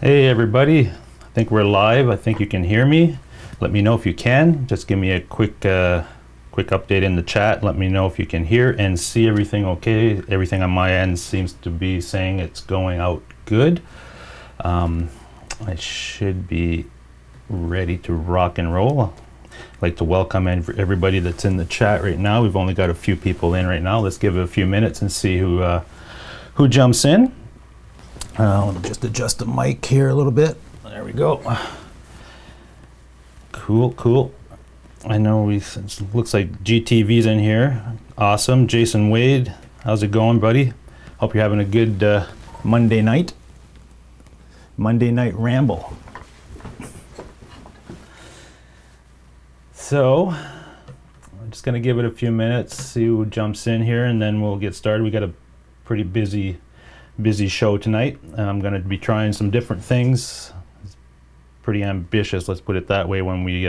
Hey everybody, I think we're live. I think you can hear me. Let me know if you can. Just give me a quick update in the chat. Let me know if you can hear and see everything okay. Everything on my end seems to be saying it's going out good. I should be ready to rock and roll. I'd like to welcome everybody that's in the chat right now. We've only got a few people in right now. Let's give it a few minutes and see who jumps in. Let me just adjust the mic here a little bit. There we go. Cool. I know it looks like GTV's in here. Awesome. Jason Wade, how's it going, buddy? Hope you're having a good Monday night. Monday night ramble. So, I'm just going to give it a few minutes, see who jumps in here, and then we'll get started. We got a pretty busy show tonight. I'm going to be trying some different things. It's pretty ambitious, let's put it that way, when we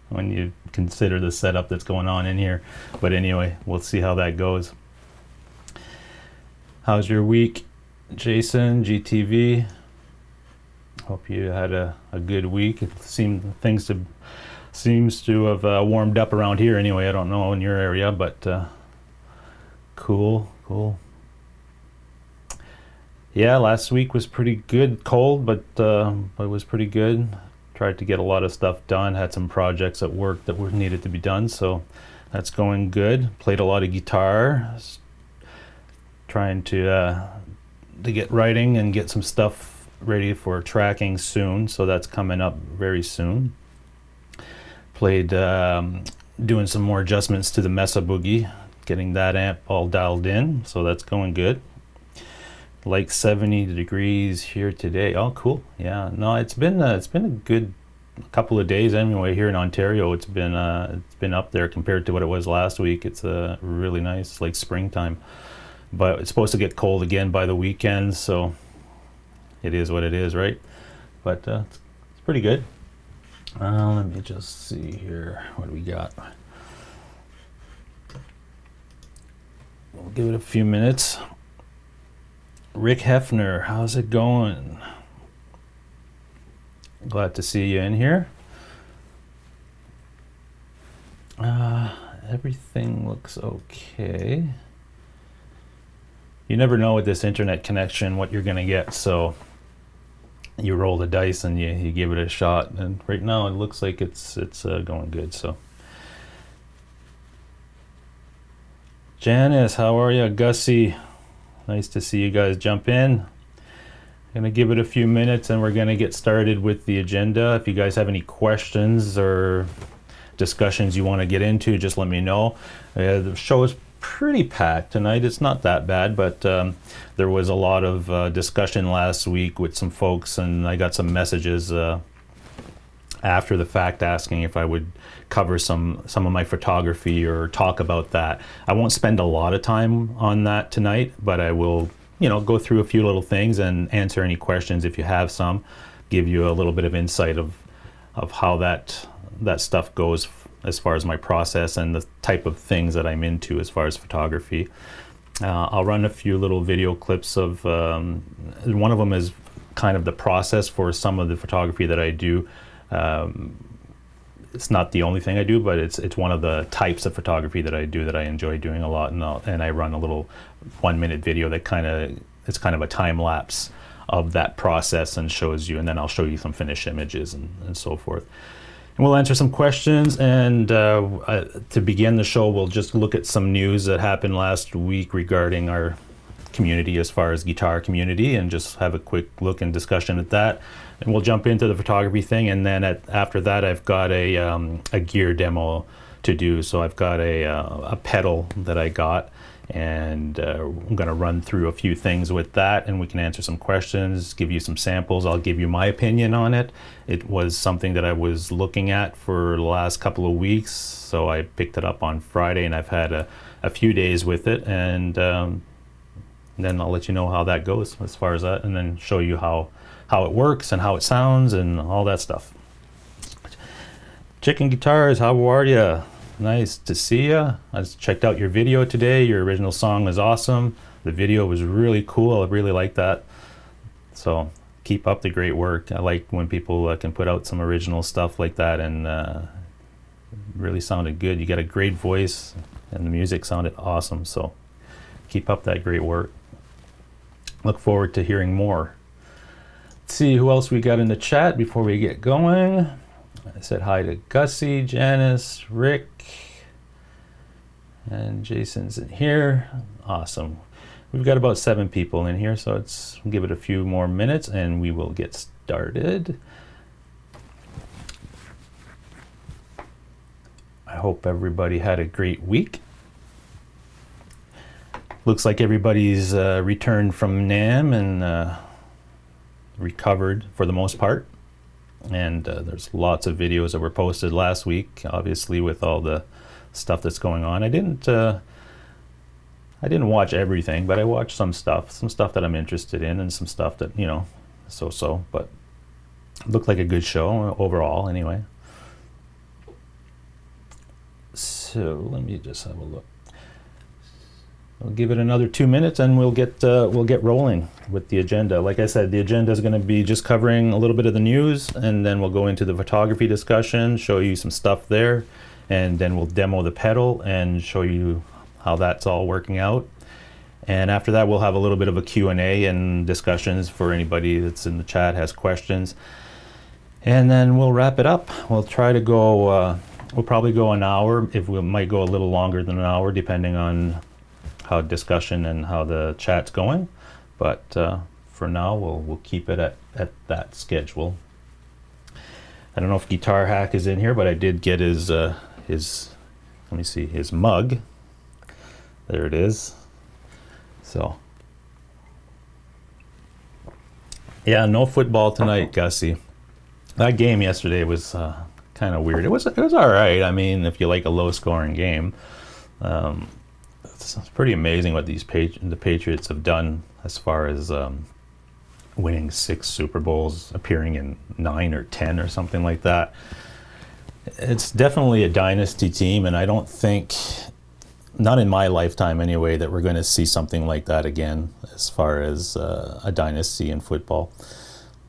when you consider the setup that's going on in here. But anyway, we'll see how that goes. How's your week, Jason, GTV? Hope you had a good week. It seems to have warmed up around here anyway. I don't know in your area, but cool. Yeah, last week was pretty good. Cold, but it was pretty good. Tried to get a lot of stuff done. Had some projects at work that were needed to be done, so that's going good. Played a lot of guitar. Trying to get writing and get some stuff ready for tracking soon, so that's coming up very soon. Played doing some more adjustments to the Mesa Boogie, getting that amp all dialed in, so that's going good. Like 70 degrees here today. Oh, cool. Yeah, no, it's been a good couple of days anyway here in Ontario. It's been up there compared to what it was last week. It's really nice, like springtime, but it's supposed to get cold again by the weekend, so it is what it is, right? But it's pretty good. Let me just see here, what do we got? We'll give it a few minutes. Rick Hefner, how's it going? Glad to see you in here. Everything looks okay. You never know with this internet connection what you're gonna get, so you roll the dice and you give it a shot, and right now it looks like it's going good. So Janice, how are you? Gussie, nice to see you guys jump in. I'm gonna give it a few minutes and we're gonna get started with the agenda. If you guys have any questions or discussions you want to get into, just let me know. The show is pretty packed tonight. It's not that bad, but there was a lot of discussion last week with some folks, and I got some messages after the fact asking if I would cover some of my photography or talk about that. I won't spend a lot of time on that tonight, but I will, go through a few little things and answer any questions if you have some, give you a little bit of insight of how that stuff goes as far as my process and the type of things that I'm into as far as photography. I'll run a few little video clips of, one of them is kind of the process for some of the photography that I do. It's not the only thing I do, but it's one of the types of photography that I do that I enjoy doing a lot, and I run a little 1-minute video that it's kind of a time lapse of that process and shows you, and then I'll show you some finished images and so forth. And we'll answer some questions, and to begin the show, we'll just look at some news that happened last week regarding our community as far as guitar community, and just have a quick look and discussion at that. And we'll jump into the photography thing, and then after that I've got a gear demo to do. So I've got a pedal that I got, and I'm going to run through a few things with that, and we can answer some questions, give you some samples. I'll give you my opinion on it. It was something that I was looking at for the last couple of weeks, so I picked it up on Friday, and I've had a few days with it, and then I'll let you know how that goes as far as that, and then show you how it works and how it sounds and all that stuff. Chicken Guitars, how are you? Nice to see you. I just checked out your video today. Your original song was awesome. The video was really cool. I really like that. So keep up the great work. I like when people can put out some original stuff like that, and really sounded good. You got a great voice, and the music sounded awesome. So keep up that great work. Look forward to hearing more. Let's see who else we got in the chat before we get going. I said hi to Gussie, Janice, Rick, and Jason's in here. Awesome. We've got about 7 people in here, so let's give it a few more minutes and we will get started. I hope everybody had a great week. Looks like everybody's returned from NAM and recovered for the most part. And there's lots of videos that were posted last week, obviously with all the stuff that's going on. I didn't watch everything, but I watched some stuff that I'm interested in, and some stuff that, you know, so, but it looked like a good show overall anyway. So let me just have a look. We'll give it another 2 minutes and we'll get rolling with the agenda. Like I said, the agenda is going to be just covering a little bit of the news, and then we'll go into the photography discussion, show you some stuff there, and then we'll demo the pedal and show you how that's all working out. And after that, we'll have a little bit of a Q&A and discussions for anybody that's in the chat has questions. And then we'll wrap it up. We'll try to go, we'll probably go an hour. If we might go a little longer than an hour, depending on how discussion and how the chat's going. But for now, we'll keep it at that schedule. I don't know if Guitar Hack is in here, but I did get his let me see, his mug. There it is. So yeah, no football tonight, Gussie. That game yesterday was kind of weird. It was all right. I mean, if you like a low-scoring game, it's pretty amazing what the Patriots have done as far as winning 6 Super Bowls, appearing in 9 or 10 or something like that. It's definitely a dynasty team, and I don't think, not in my lifetime anyway, that we're going to see something like that again as far as a dynasty in football.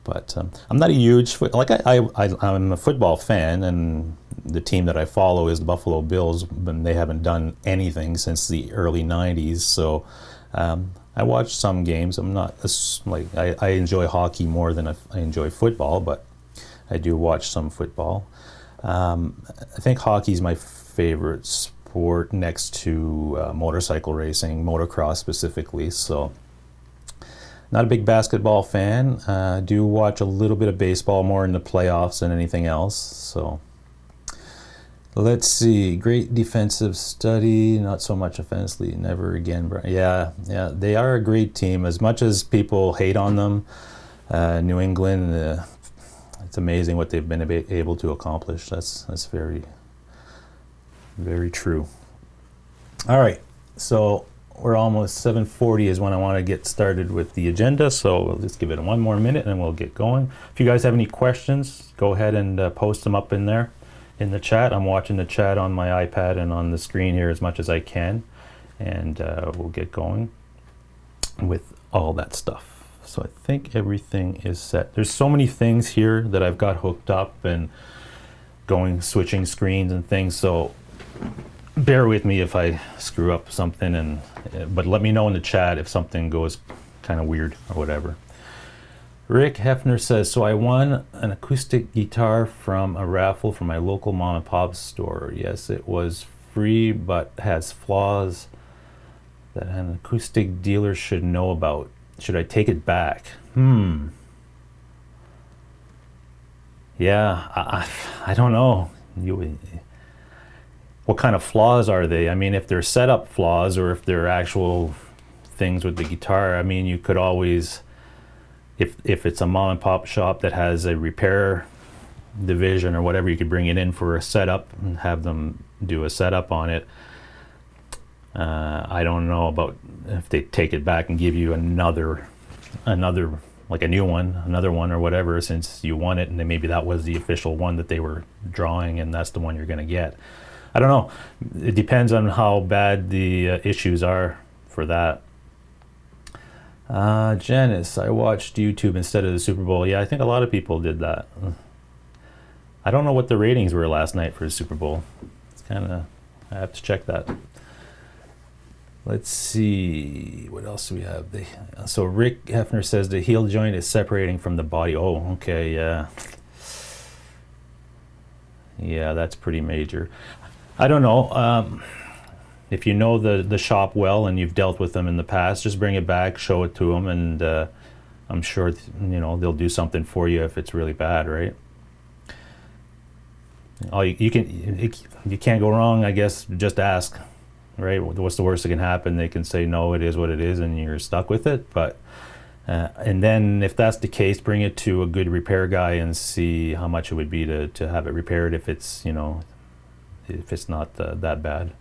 But I'm not a huge I'm a football fan, and the team that I follow is the Buffalo Bills, but they haven't done anything since the early 90s. So I watch some games. I'm not I enjoy hockey more than I enjoy football, but I do watch some football. I think hockey is my favorite sport next to motorcycle racing, motocross specifically. So not a big basketball fan. Do watch a little bit of baseball more in the playoffs than anything else. So let's see. Great defensive study, not so much offensively. Never again. Yeah, they are a great team. As much as people hate on them, New England, it's amazing what they've been able to accomplish. That's very, very true. All right, so we're almost 7:40 is when I want to get started with the agenda, so we'll just give it 1 more minute and we'll get going. If you guys have any questions, go ahead and post them up in there in the chat. I'm watching the chat on my iPad and on the screen here as much as I can, and we'll get going with all that stuff. So I think everything is set. There's so many things here that I've got hooked up and switching screens and things, so bear with me if I screw up something, but let me know in the chat if something goes kind of weird or whatever. Rick Hefner says, so I won an acoustic guitar from a raffle from my local mom and pop store. Yes, it was free, but has flaws that an acoustic dealer should know about. Should I take it back? Yeah, I don't know. What kind of flaws are they? I mean, if they're setup flaws or if they're actual things with the guitar, I mean, you could always, if it's a mom and pop shop that has a repair division or whatever, you could bring it in for a setup and have them do a setup on it. I don't know about if they take it back and give you another like a new one, another one or whatever, since you won it and then maybe that was the official one that they were drawing and that's the one you're going to get. I don't know. It depends on how bad the issues are for that. Janice, I watched YouTube instead of the Super Bowl. Yeah, I think a lot of people did that. I don't know what the ratings were last night for the Super Bowl. It's kind of, I have to check that. Let's see, what else do we have? So Rick Hefner says the heel joint is separating from the body. Oh, okay, yeah. Yeah, that's pretty major. I don't know. If you know the shop well and you've dealt with them in the past, just bring it back, show it to them, and I'm sure you know they'll do something for you if it's really bad, right? You can't go wrong, I guess. Just ask, right? What's the worst that can happen? They can say no, it is what it is, and you're stuck with it. But and then if that's the case, bring it to a good repair guy and see how much it would be to have it repaired if it's, you know, if it's not that bad.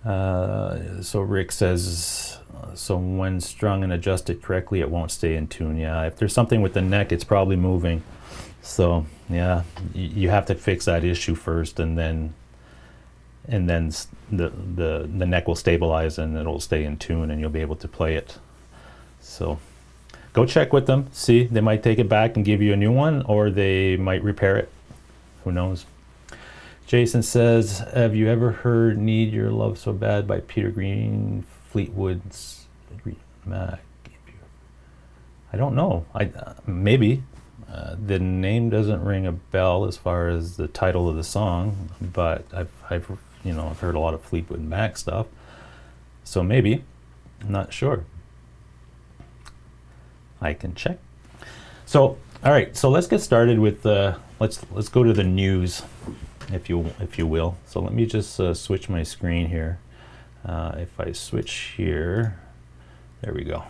So Rick says, so when strung and adjusted correctly, it won't stay in tune. Yeah, if there's something with the neck, it's probably moving. So yeah, you have to fix that issue first, and then the neck will stabilize and it'll stay in tune and you'll be able to play it. So go check with them, see, they might take it back and give you a new one, or they might repair it. Who knows? Jason says, have you ever heard Need Your Love So Bad by Peter Green, Fleetwood's Mac? I don't know. Maybe. The name doesn't ring a bell as far as the title of the song, but I've heard a lot of Fleetwood Mac stuff, so maybe. I'm not sure. I can check. So, all right. So let's get started with let's go to the news, if you will. So let me just switch my screen here. If I switch here, there we go.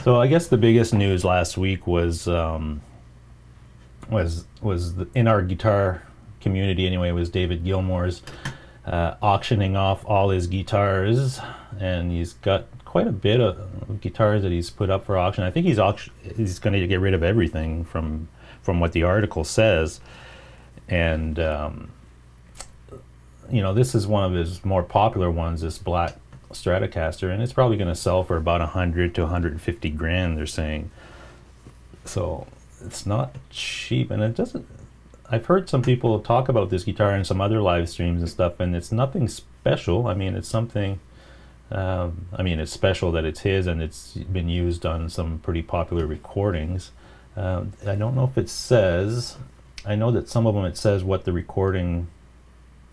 So I guess the biggest news last week was in our guitar community anyway, was David Gilmour's auctioning off all his guitars, and he's got quite a bit of guitars that he's put up for auction. I think he's going to get rid of everything from what the article says, and you know, this is one of his more popular ones, this black Stratocaster, and it's probably going to sell for about 100 to 150 grand, they're saying. So it's not cheap, and it doesn't. I've heard some people talk about this guitar in some other live streams and stuff, and it's nothing special. I mean, it's something. I mean, it's special that it's his, and it's been used on some pretty popular recordings. I don't know if it says. I know that some of them it says what the recording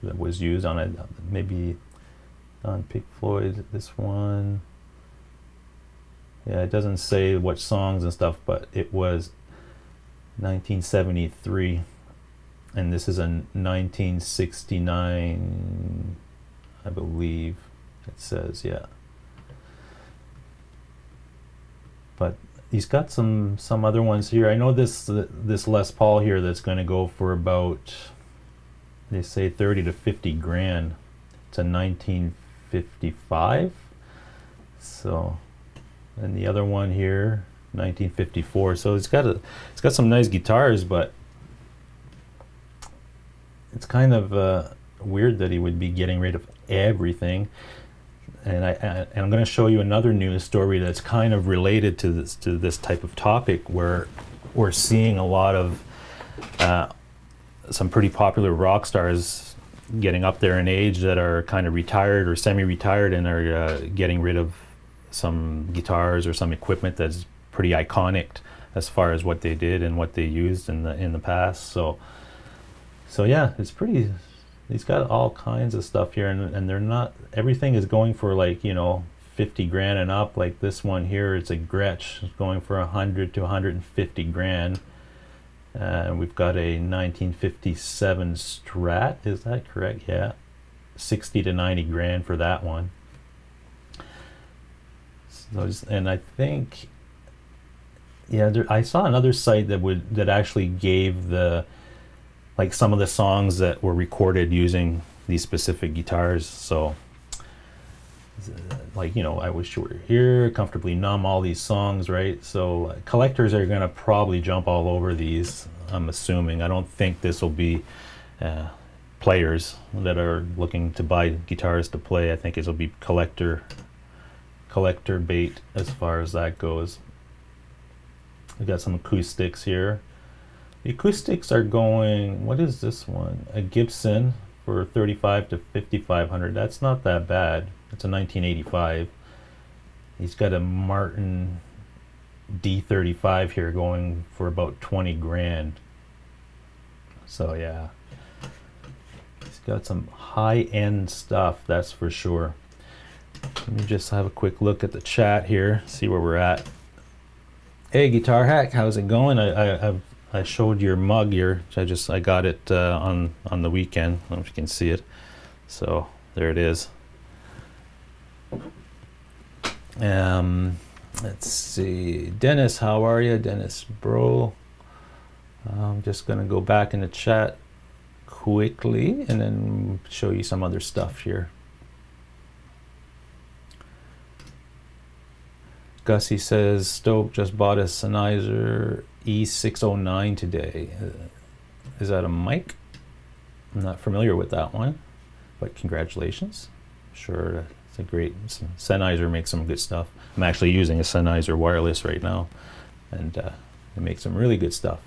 that was used on it. Maybe on Pink Floyd, this one. Yeah, it doesn't say what songs and stuff, but it was 1973, and this is a 1969, I believe it says, yeah. But he's got some other ones here. I know this Les Paul here that's going to go for about, they say 30 to 50 grand. It's a 1955. So, and the other one here, 1954. So it's got some nice guitars, but it's kind of weird that he would be getting rid of everything. And I'm going to show you another news story that's kind of related to this type of topic, where we're seeing a lot of some pretty popular rock stars getting up there in age that are kind of retired or semi-retired, and are getting rid of some guitars or some equipment that's pretty iconic as far as what they did and what they used in the past. So yeah, it's pretty. He's got all kinds of stuff here, and they're not, everything is going for, like, you know, 50 grand and up. Like this one here, it's a Gretsch, it's going for 100 to 150 grand. We've got a 1957 Strat, is that correct? Yeah, 60 to 90 grand for that one. So, and I think, yeah, I saw another site that actually gave like some of the songs that were recorded using these specific guitars. So like, you know, I Wish You Were Here, Comfortably Numb, all these songs, right? So collectors are gonna probably jump all over these, I'm assuming. I don't think this will be players that are looking to buy guitars to play. I think it'll be collector collector bait as far as that goes. We got some acoustics here. The acoustics are going, what is this one? A Gibson for 35 to 5500. That's not that bad. It's a 1985. He's got a Martin D35 here going for about 20 grand. So yeah, he's got some high-end stuff, that's for sure. Let me just have a quick look at the chat here, see where we're at. Hey Guitar Hack, how's it going? I showed your mug here. I got it on the weekend. I don't know if you can see it. So there it is. Let's see. Dennis, how are you? Dennis, bro. I'm just gonna go back in the chat quickly and then show you some other stuff here. Gussie says, Stoke just bought a Sennheiser E609 today. Is that a mic? I'm not familiar with that one, but congratulations. Sure, it's a great, Sennheiser makes some good stuff. I'm actually using a Sennheiser wireless right now, and it makes some really good stuff.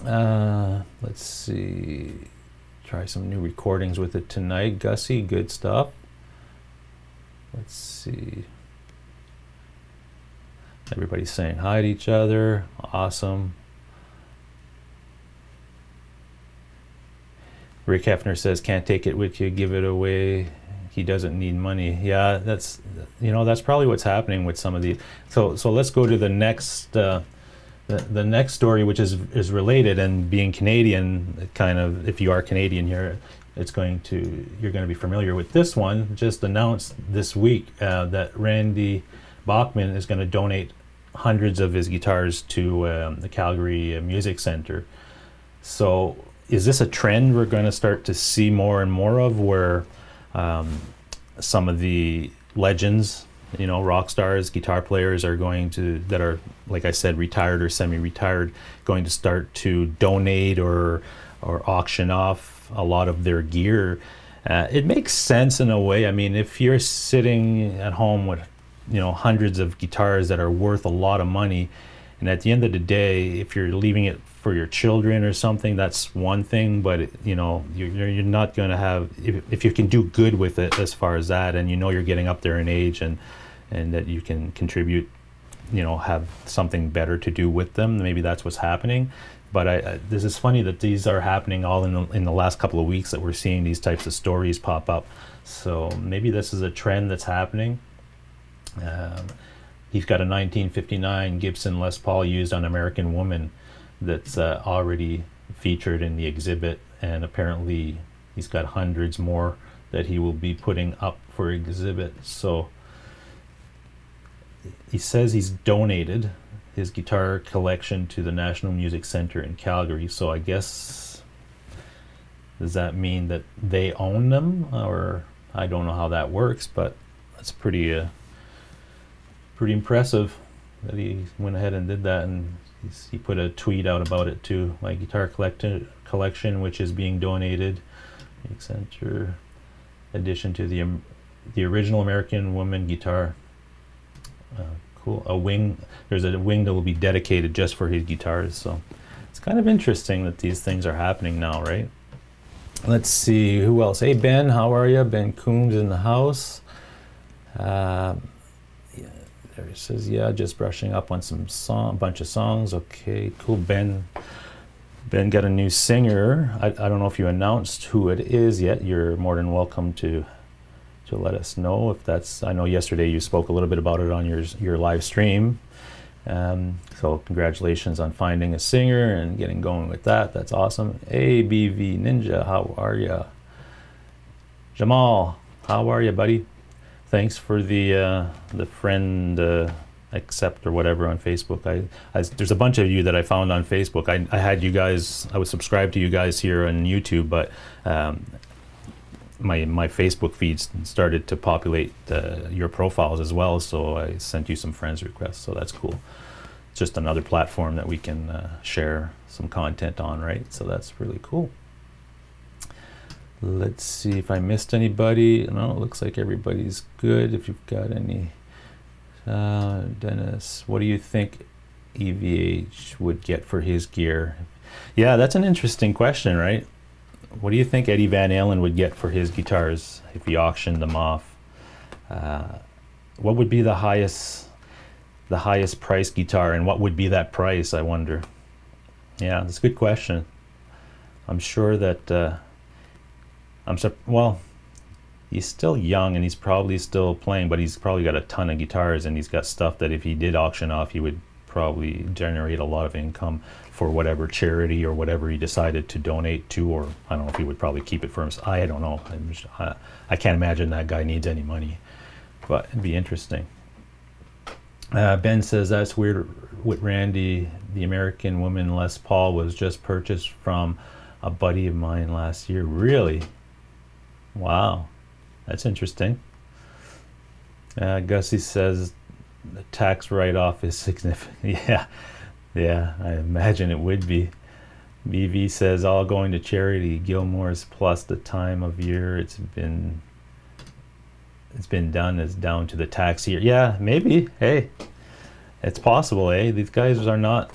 Let's see, try some new recordings with it tonight. Gussie, good stuff. Let's see. Everybody's saying hi to each other. Awesome. Rick Hefner says, can't take it with you, give it away. He doesn't need money. Yeah, that's, you know, that's probably what's happening with some of these. So let's go to the next the next story, which is related, and being Canadian, kind of, if you are Canadian here, you're going to be familiar with this one. Just announced this week that Randy Bachman is going to donate hundreds of his guitars to the Calgary Music Center. So is this a trend we're going to start to see more and more of, where some of the legends, you know, rock stars, guitar players are going to, that are, like I said, retired or semi-retired, going to start to donate or auction off a lot of their gear? It makes sense in a way. I mean, if you're sitting at home with, you know, hundreds of guitars that are worth a lot of money, and at the end of the day, if you're leaving it for your children or something, that's one thing, but you know, you're not going to have, if you can do good with it as far as that, and you know you're getting up there in age, and that you can contribute, you know, have something better to do with them, maybe that's what's happening. But this is funny that these are happening all in the last couple of weeks, that we're seeing these types of stories pop up. So maybe this is a trend that's happening. He's got a 1959 Gibson Les Paul used on American Woman that's already featured in the exhibit, and apparently he's got hundreds more that he will be putting up for exhibit. So he says he's donated his guitar collection to the National Music Center in Calgary. So I guess, does that mean that they own them, or I don't know how that works, but that's pretty impressive that he went ahead and did that. And he put a tweet out about it too. My guitar collection, which is being donated, Music Center addition to the original American Woman guitar. Cool. A wing. There's a wing that will be dedicated just for his guitars. So it's kind of interesting that these things are happening now, right? Let's see who else. Hey Ben, how are you? Ben Coombs in the house. There he says, yeah, just brushing up on a bunch of songs. Okay, cool. Ben got a new singer. I don't know if you announced who it is yet. You're more than welcome to let us know if that's. I know yesterday you spoke a little bit about it on your live stream. So congratulations on finding a singer and getting going with that. That's awesome. ABV Ninja, how are ya? Jamal, how are you, buddy? Thanks for the friend accept or whatever on Facebook. There's a bunch of you that I found on Facebook. I had you guys, I was subscribed to you guys here on YouTube, but my Facebook feeds started to populate your profiles as well, so I sent you some friends requests, so that's cool. It's just another platform that we can share some content on, right? So that's really cool. Let's see if I missed anybody. No, it looks like everybody's good. If you've got any, Dennis, what do you think EVH would get for his gear? Yeah, that's an interesting question, right? What do you think Eddie Van Halen would get for his guitars if he auctioned them off? What would be the highest price guitar, and what would be that price, I wonder? Yeah, that's a good question. I'm sure that well, he's still young and he's probably still playing, but he's probably got a ton of guitars, and he's got stuff that if he did auction off, he would probably generate a lot of income for whatever charity or whatever he decided to donate to, or I don't know if he would probably keep it for himself. I don't know. I can't imagine that guy needs any money, but it'd be interesting. Ben says, that's weird with Randy. The American woman Les Paul was just purchased from a buddy of mine last year. Really? Wow, that's interesting. Gussie says the tax write-off is significant. Yeah, I imagine it would be. BV says all going to charity. Gilmore's plus the time of year it's been done is down to the tax year. Yeah, maybe. Hey, it's possible. These guys are not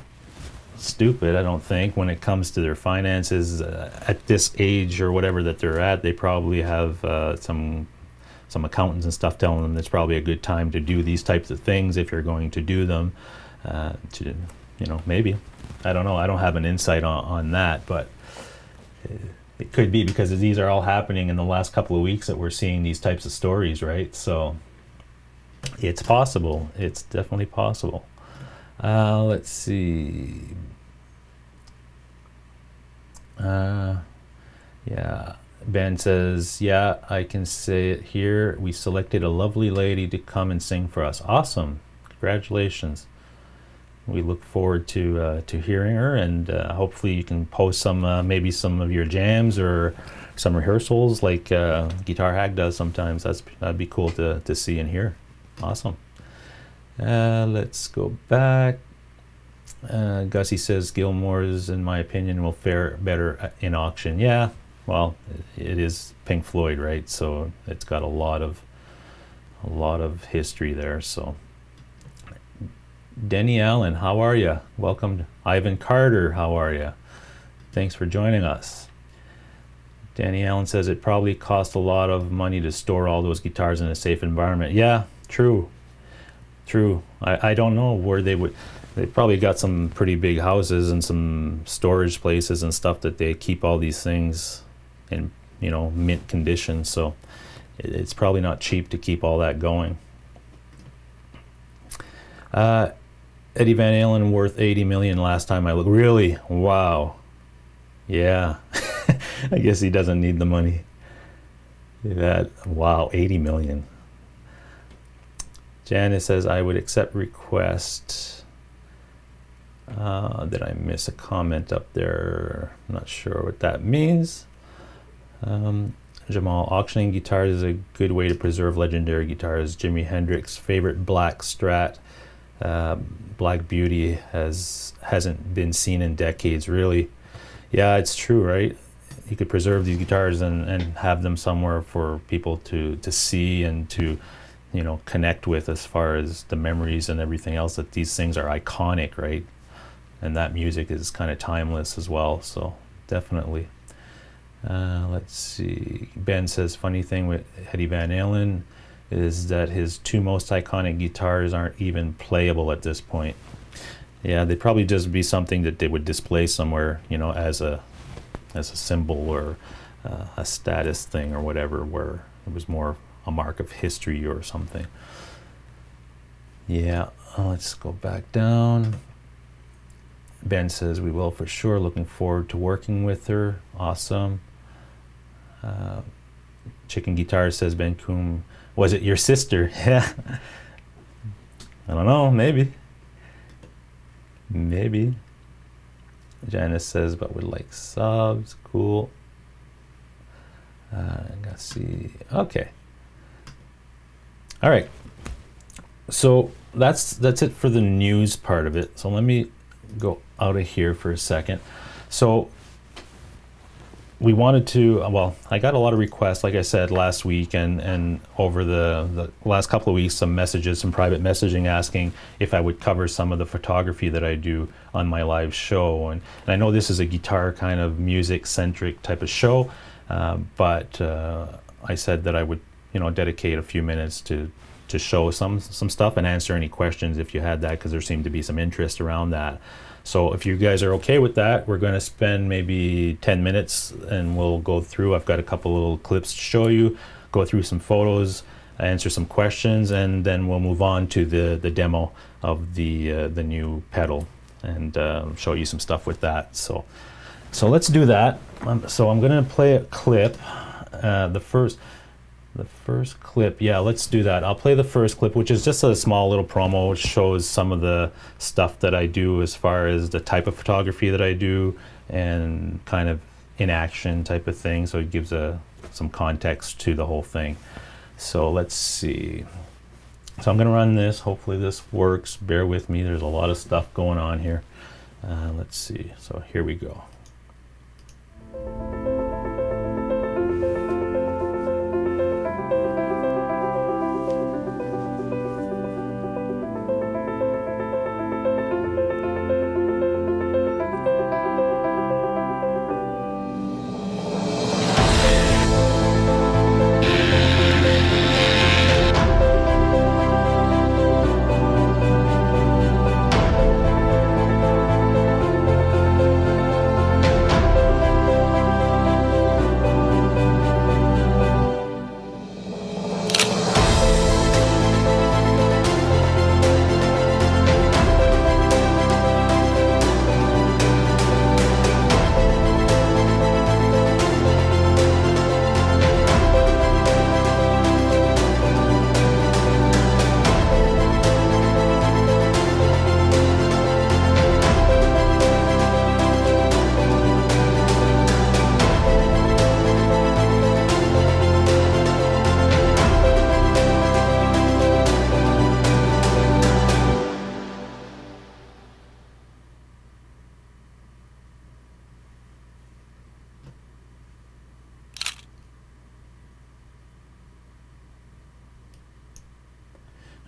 stupid, I don't think, when it comes to their finances at this age or whatever that they're at. They probably have some accountants and stuff telling them it's probably a good time to do these types of things if you're going to do them. Maybe. I don't know. I don't have an insight on that, but it could be because these are all happening in the last couple of weeks that we're seeing these types of stories, right? So it's possible. It's definitely possible. Let's see. Yeah, Ben says, yeah, I can say it here. We selected a lovely lady to come and sing for us. Awesome. Congratulations. We look forward to hearing her, and hopefully you can post some, maybe some of your jams or some rehearsals like Guitar Hack does sometimes. That'd be cool to see and hear. Awesome. Let's go back. Gussie says Gilmore's, in my opinion, will fare better in auction. Yeah, well, it is Pink Floyd, right? So it's got a lot of history there. So Denny Allen, how are you? Welcome. Ivan Carter, how are you? Thanks for joining us. Danny Allen says it probably cost a lot of money to store all those guitars in a safe environment. Yeah, true. I don't know where they would. They probably got some pretty big houses and some storage places and stuff that they keep all these things in, mint condition. So it's probably not cheap to keep all that going. Eddie Van Halen worth 80 million last time I looked. Really? Wow. Yeah. I guess he doesn't need the money. Wow, 80 million. Janice says, I would accept request. Did I miss a comment up there? I'm not sure what that means. Jamal, auctioning guitars is a good way to preserve legendary guitars. Jimi Hendrix's favorite black Strat, Black Beauty, hasn't been seen in decades, really. Yeah, it's true, right? You could preserve these guitars and have them somewhere for people to see and to connect with, as far as the memories and everything else, that these things are iconic, right? And that music is kind of timeless as well, so definitely. Let's see. Ben says, funny thing with Eddie Van Halen is that his two most iconic guitars aren't even playable at this point. Yeah, they'd probably just be something that they would display somewhere, as a symbol or a status thing or whatever, where it was more a mark of history or something. Yeah, let's go back down. Ben says, we will for sure. Looking forward to working with her. Awesome. Chicken Guitar says, Ben Coombe, was it your sister? Yeah. I don't know, maybe. Maybe. Janice says, but would like subs. Cool. Let's see. Okay. All right. So that's it for the news part of it. So let me go out of here for a second. So we wanted to, well, I got a lot of requests, like I said, last week and over the last couple of weeks, some messages, some private messaging asking if I would cover some of the photography that I do on my live show. And I know this is a guitar kind of music-centric type of show, but I said that I would, you know, dedicate a few minutes to show some stuff and answer any questions if you had that, because there seemed to be some interest around that. So if you guys are okay with that, we're going to spend maybe 10 minutes and we'll go through. I've got a couple little clips to show you, go through some photos, answer some questions, and then we'll move on to the demo of the new pedal and show you some stuff with that. So let's do that. So I'm going to play a clip, the first clip. Yeah, let's do that. I'll play the first clip, which is just a small little promo, which shows some of the stuff that I do as far as the type of photography that I do and kind of in action type of thing. So it gives some context to the whole thing. So let's see. So I'm going to run this. Hopefully this works. Bear with me. There's a lot of stuff going on here. Let's see. So here we go.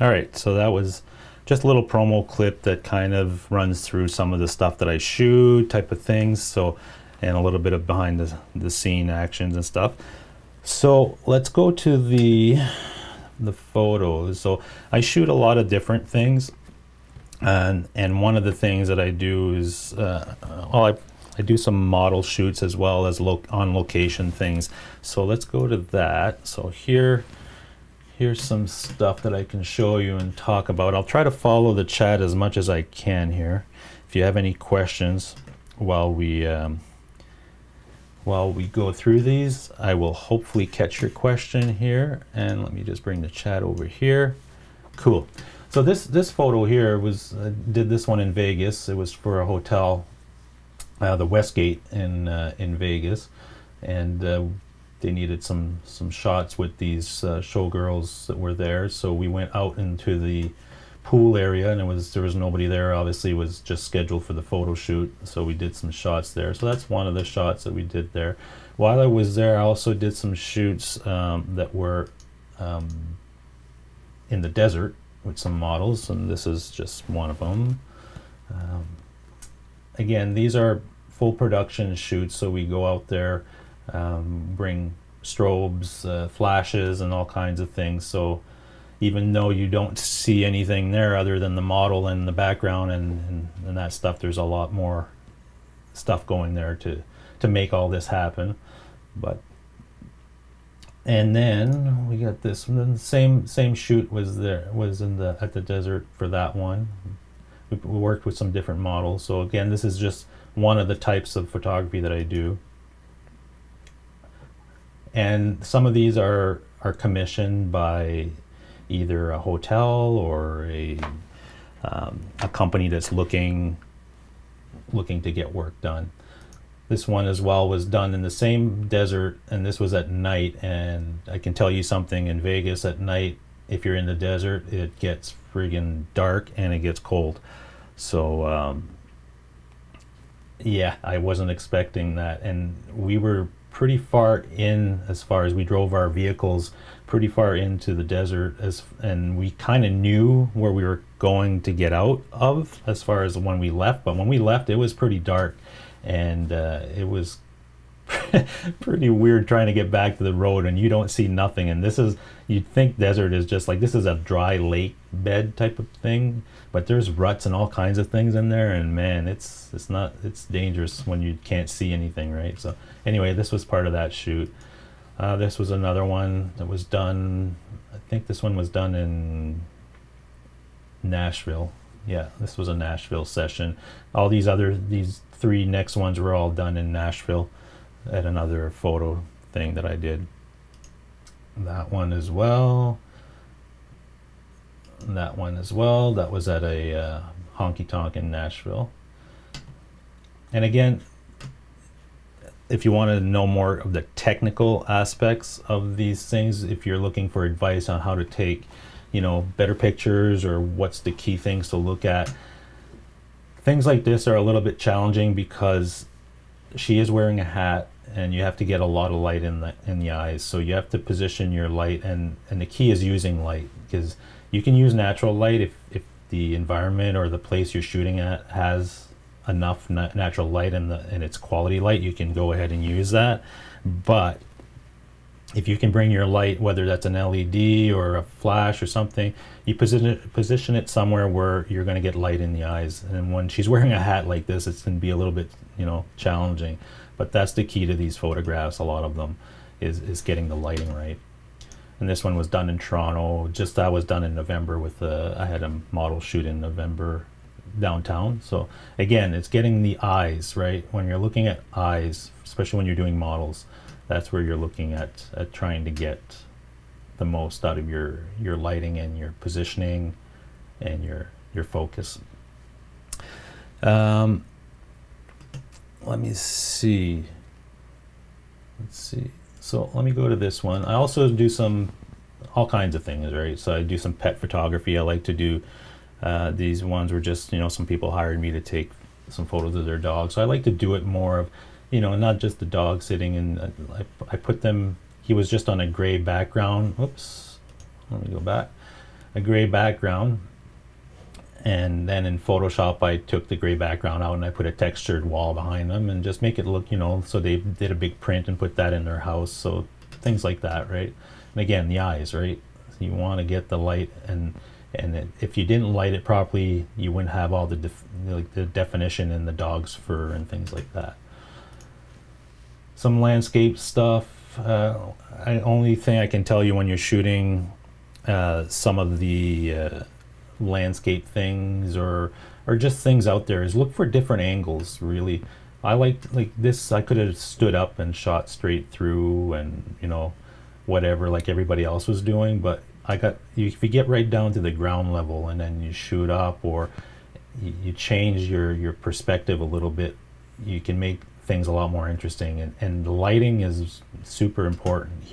All right, so that was just a little promo clip that kind of runs through some of the stuff that I shoot, type of things, so, and a little bit of behind the scene actions and stuff. So let's go to the photos. So I shoot a lot of different things, and one of the things that I do is, well, I do some model shoots as well as on location things. So let's go to that. So here's some stuff that I can show you and talk about. I'll try to follow the chat as much as I can here. If you have any questions while we go through these, I will hopefully catch your question here. And let me just bring the chat over here. Cool. So this photo here was, did this one in Vegas. It was for a hotel, the Westgate in Vegas, and they needed some shots with these showgirls that were there. So we went out into the pool area, and there was nobody there. Obviously, it was just scheduled for the photo shoot. So we did some shots there. So that's one of the shots that we did there. While I was there, I also did some shoots that were in the desert with some models, and this is just one of them. Again, these are full production shoots, so we go out there, bring strobes, flashes, and all kinds of things. So even though you don't see anything there other than the model and the background and that stuff, there's a lot more stuff going there to make all this happen. But and then we got this one. The same shoot was at the desert for that one. We worked with some different models. So again, this is just one of the types of photography that I do. And some of these are commissioned by either a hotel or a company that's looking to get work done. This one as well was done in the same desert, and this was at night. And I can tell you something, in Vegas at night, if you're in the desert, it gets friggin' dark and it gets cold. So yeah, I wasn't expecting that. And we were pretty far in, as far as we drove our vehicles pretty far into the desert, and we kind of knew where we were going to get out of as far as when we left. But when we left, it was pretty dark, and it was pretty weird trying to get back to the road, and you don't see nothing. And this is, you'd think desert is just like, this is a dry lake bed type of thing, but there's ruts and all kinds of things in there, and man, it's dangerous when you can't see anything, right? So anyway, this was part of that shoot. This was another one that was done, I think this one was done in Nashville. Yeah, this was a Nashville session. All these 3 next ones were all done in Nashville at another photo thing that I did. That one as well. That one as well. That was at a honky tonk in Nashville. And again, if you want to know more of the technical aspects of these things, if you're looking for advice on how to take, you know, better pictures, or what's the key things to look at, things like this are a little bit challenging because she is wearing a hat and you have to get a lot of light in the eyes. So you have to position your light, and the key is using light, because you can use natural light if the environment or the place you're shooting at has enough natural light and it's quality light. You can go ahead and use that. But if you can bring your light, whether that's an LED or a flash or something, you position it somewhere where you're going to get light in the eyes. And when she's wearing a hat like this, it's going to be a little bit, you know, challenging. But that's the key to these photographs. A lot of them is getting the lighting right. And this one was done in Toronto. Just that was done in November with I had a model shoot in November downtown. So again, it's getting the eyes right. When you're looking at eyes, especially when you're doing models, that's where you're looking at trying to get the most out of your lighting and your positioning and your focus. Let me see. Let's see. So let me go to this one. I also do all kinds of things, right? So I do some pet photography. I like to do these ones were just, you know, some people hired me to take some photos of their dog. So I like to do it more of, you know, not just the dog sitting in, I put them, he was just on a gray background. Oops, let me go back. A gray background. And then in Photoshop, I took the gray background out and I put a textured wall behind them and just make it look, you know, so they did a big print and put that in their house. So things like that, right? And again, the eyes, right? So you want to get the light, and if you didn't light it properly, you wouldn't have all the definition in the dog's fur and things like that. Some landscape stuff. Only thing I can tell you when you're shooting some of the landscape things or just things out there is look for different angles. Really, I like this. I could have stood up and shot straight through, and you know, whatever, like everybody else was doing. But if you get right down to the ground level and then you shoot up, or you change your perspective a little bit, you can make things a lot more interesting. And the lighting is super important.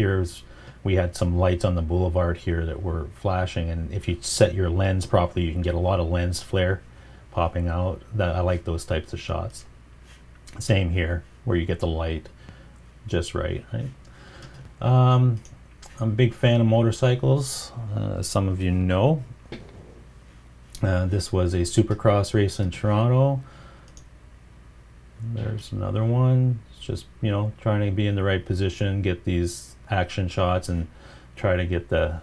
We had some lights on the boulevard here that were flashing, and if you set your lens properly, you can get a lot of lens flare popping out. I like those types of shots. Same here, where you get the light just right. I'm a big fan of motorcycles, as some of you know. This was a Supercross race in Toronto. There's another one. It's just, you know, trying to be in the right position, get these action shots and try to get the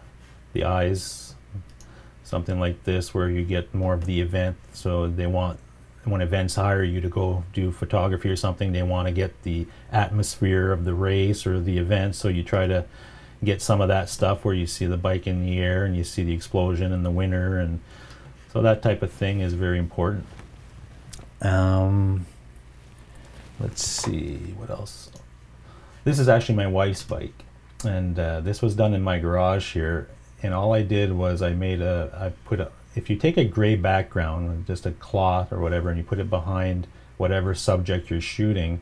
eyes. Something like this where you get more of the event. So they want, when events hire you to go do photography or something, they want to get the atmosphere of the race or the event. So you try to get some of that stuff where you see the bike in the air and you see the explosion and the winner, and so that type of thing is very important. Let's see what else. This is actually my wife's bike, and this was done in my garage here, and all I did was if you take a gray background, just a cloth or whatever, and you put it behind whatever subject you're shooting,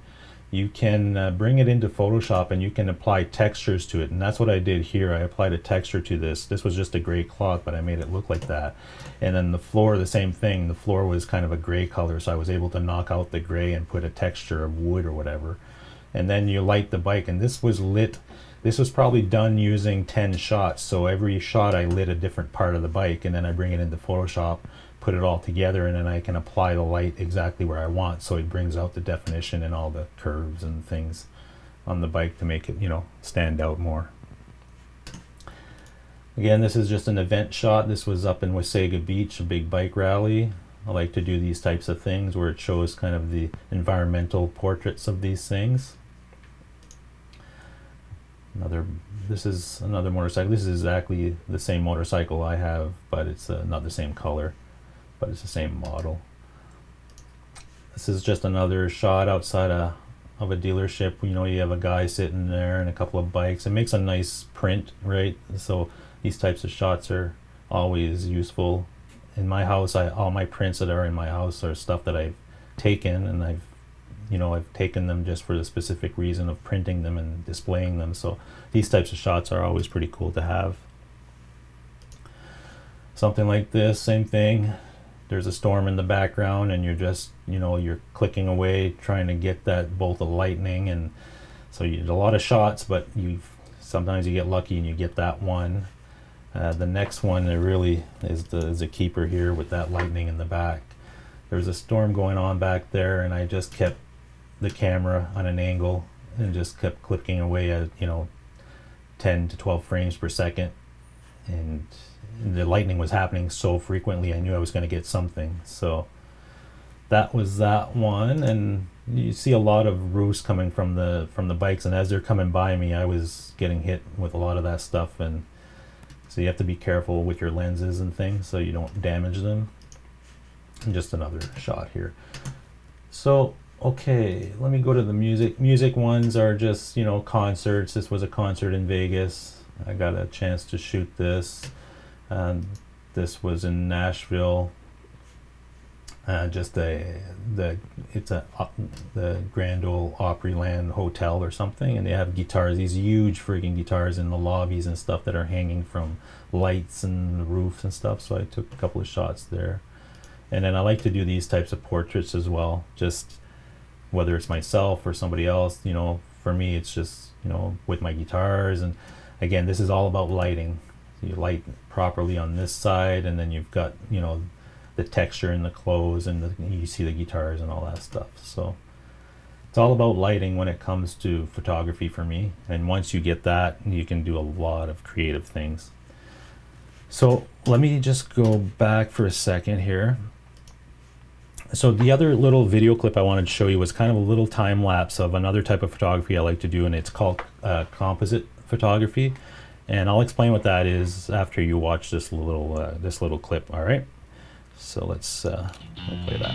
you can bring it into Photoshop and you can apply textures to it. And that's what I did here. I applied a texture to this. This was just a gray cloth, but I made it look like that. And then the floor, the same thing. The floor was kind of a gray color, so I was able to knock out the gray and put a texture of wood or whatever. and then you light the bike. And this was lit, this was probably done using 10 shots, so every shot I lit a different part of the bike, and then I bring it into Photoshop, put it all together, and then I can apply the light exactly where I want, so it brings out the definition and all the curves and things on the bike to make it, you know, stand out more. Again, this is just an event shot. This was up in Wasaga Beach, a big bike rally. I like to do these types of things where it shows kind of the environmental portraits of these things. This is another motorcycle. This is exactly the same motorcycle I have, but it's not the same color, but it's the same model. This is just another shot outside of a dealership. You know, you have a guy sitting there and a couple of bikes. It makes a nice print, right? So these types of shots are always useful. In my house, all my prints that are in my house are stuff that I've taken, and I've taken them just for the specific reason of printing them and displaying them. So these types of shots are always pretty cool to have. Something like this, same thing. There's a storm in the background, and you're just, you know, you're clicking away trying to get that bolt of lightning, and so you did a lot of shots, but sometimes you get lucky and you get that one. The next one that really is a keeper here with that lightning in the back. There's a storm going on back there, and I just kept the camera on an angle and just kept clicking away at, you know, 10 to 12 frames per second, and the lightning was happening so frequently I knew I was going to get something. So that was that one. And you see a lot of roofs coming from the bikes, and as they're coming by me I was getting hit with a lot of that stuff, and so you have to be careful with your lenses and things so you don't damage them. And just another shot here. So okay, let me go to the music ones. Are just, you know, concerts. This was a concert in Vegas. I got a chance to shoot this. This was in Nashville. Just the Grand Ole Opryland Hotel or something, and they have guitars, these huge friggin' guitars in the lobbies and stuff that are hanging from lights and the roofs and stuff. So I took a couple of shots there. And then I like to do these types of portraits as well, just whether it's myself or somebody else. You know, for me it's just, you know, with my guitars. And again, this is all about lighting. You light properly on this side, and then you've got, you know, the texture in the clothes, and you see the guitars and all that stuff. So it's all about lighting when it comes to photography for me, and once you get that, you can do a lot of creative things. So let me just go back for a second here. So the other little video clip I wanted to show you was kind of a little time lapse of another type of photography I like to do, and it's called composite photography, and I'll explain what that is after you watch this little clip. All right, so let's we'll play that.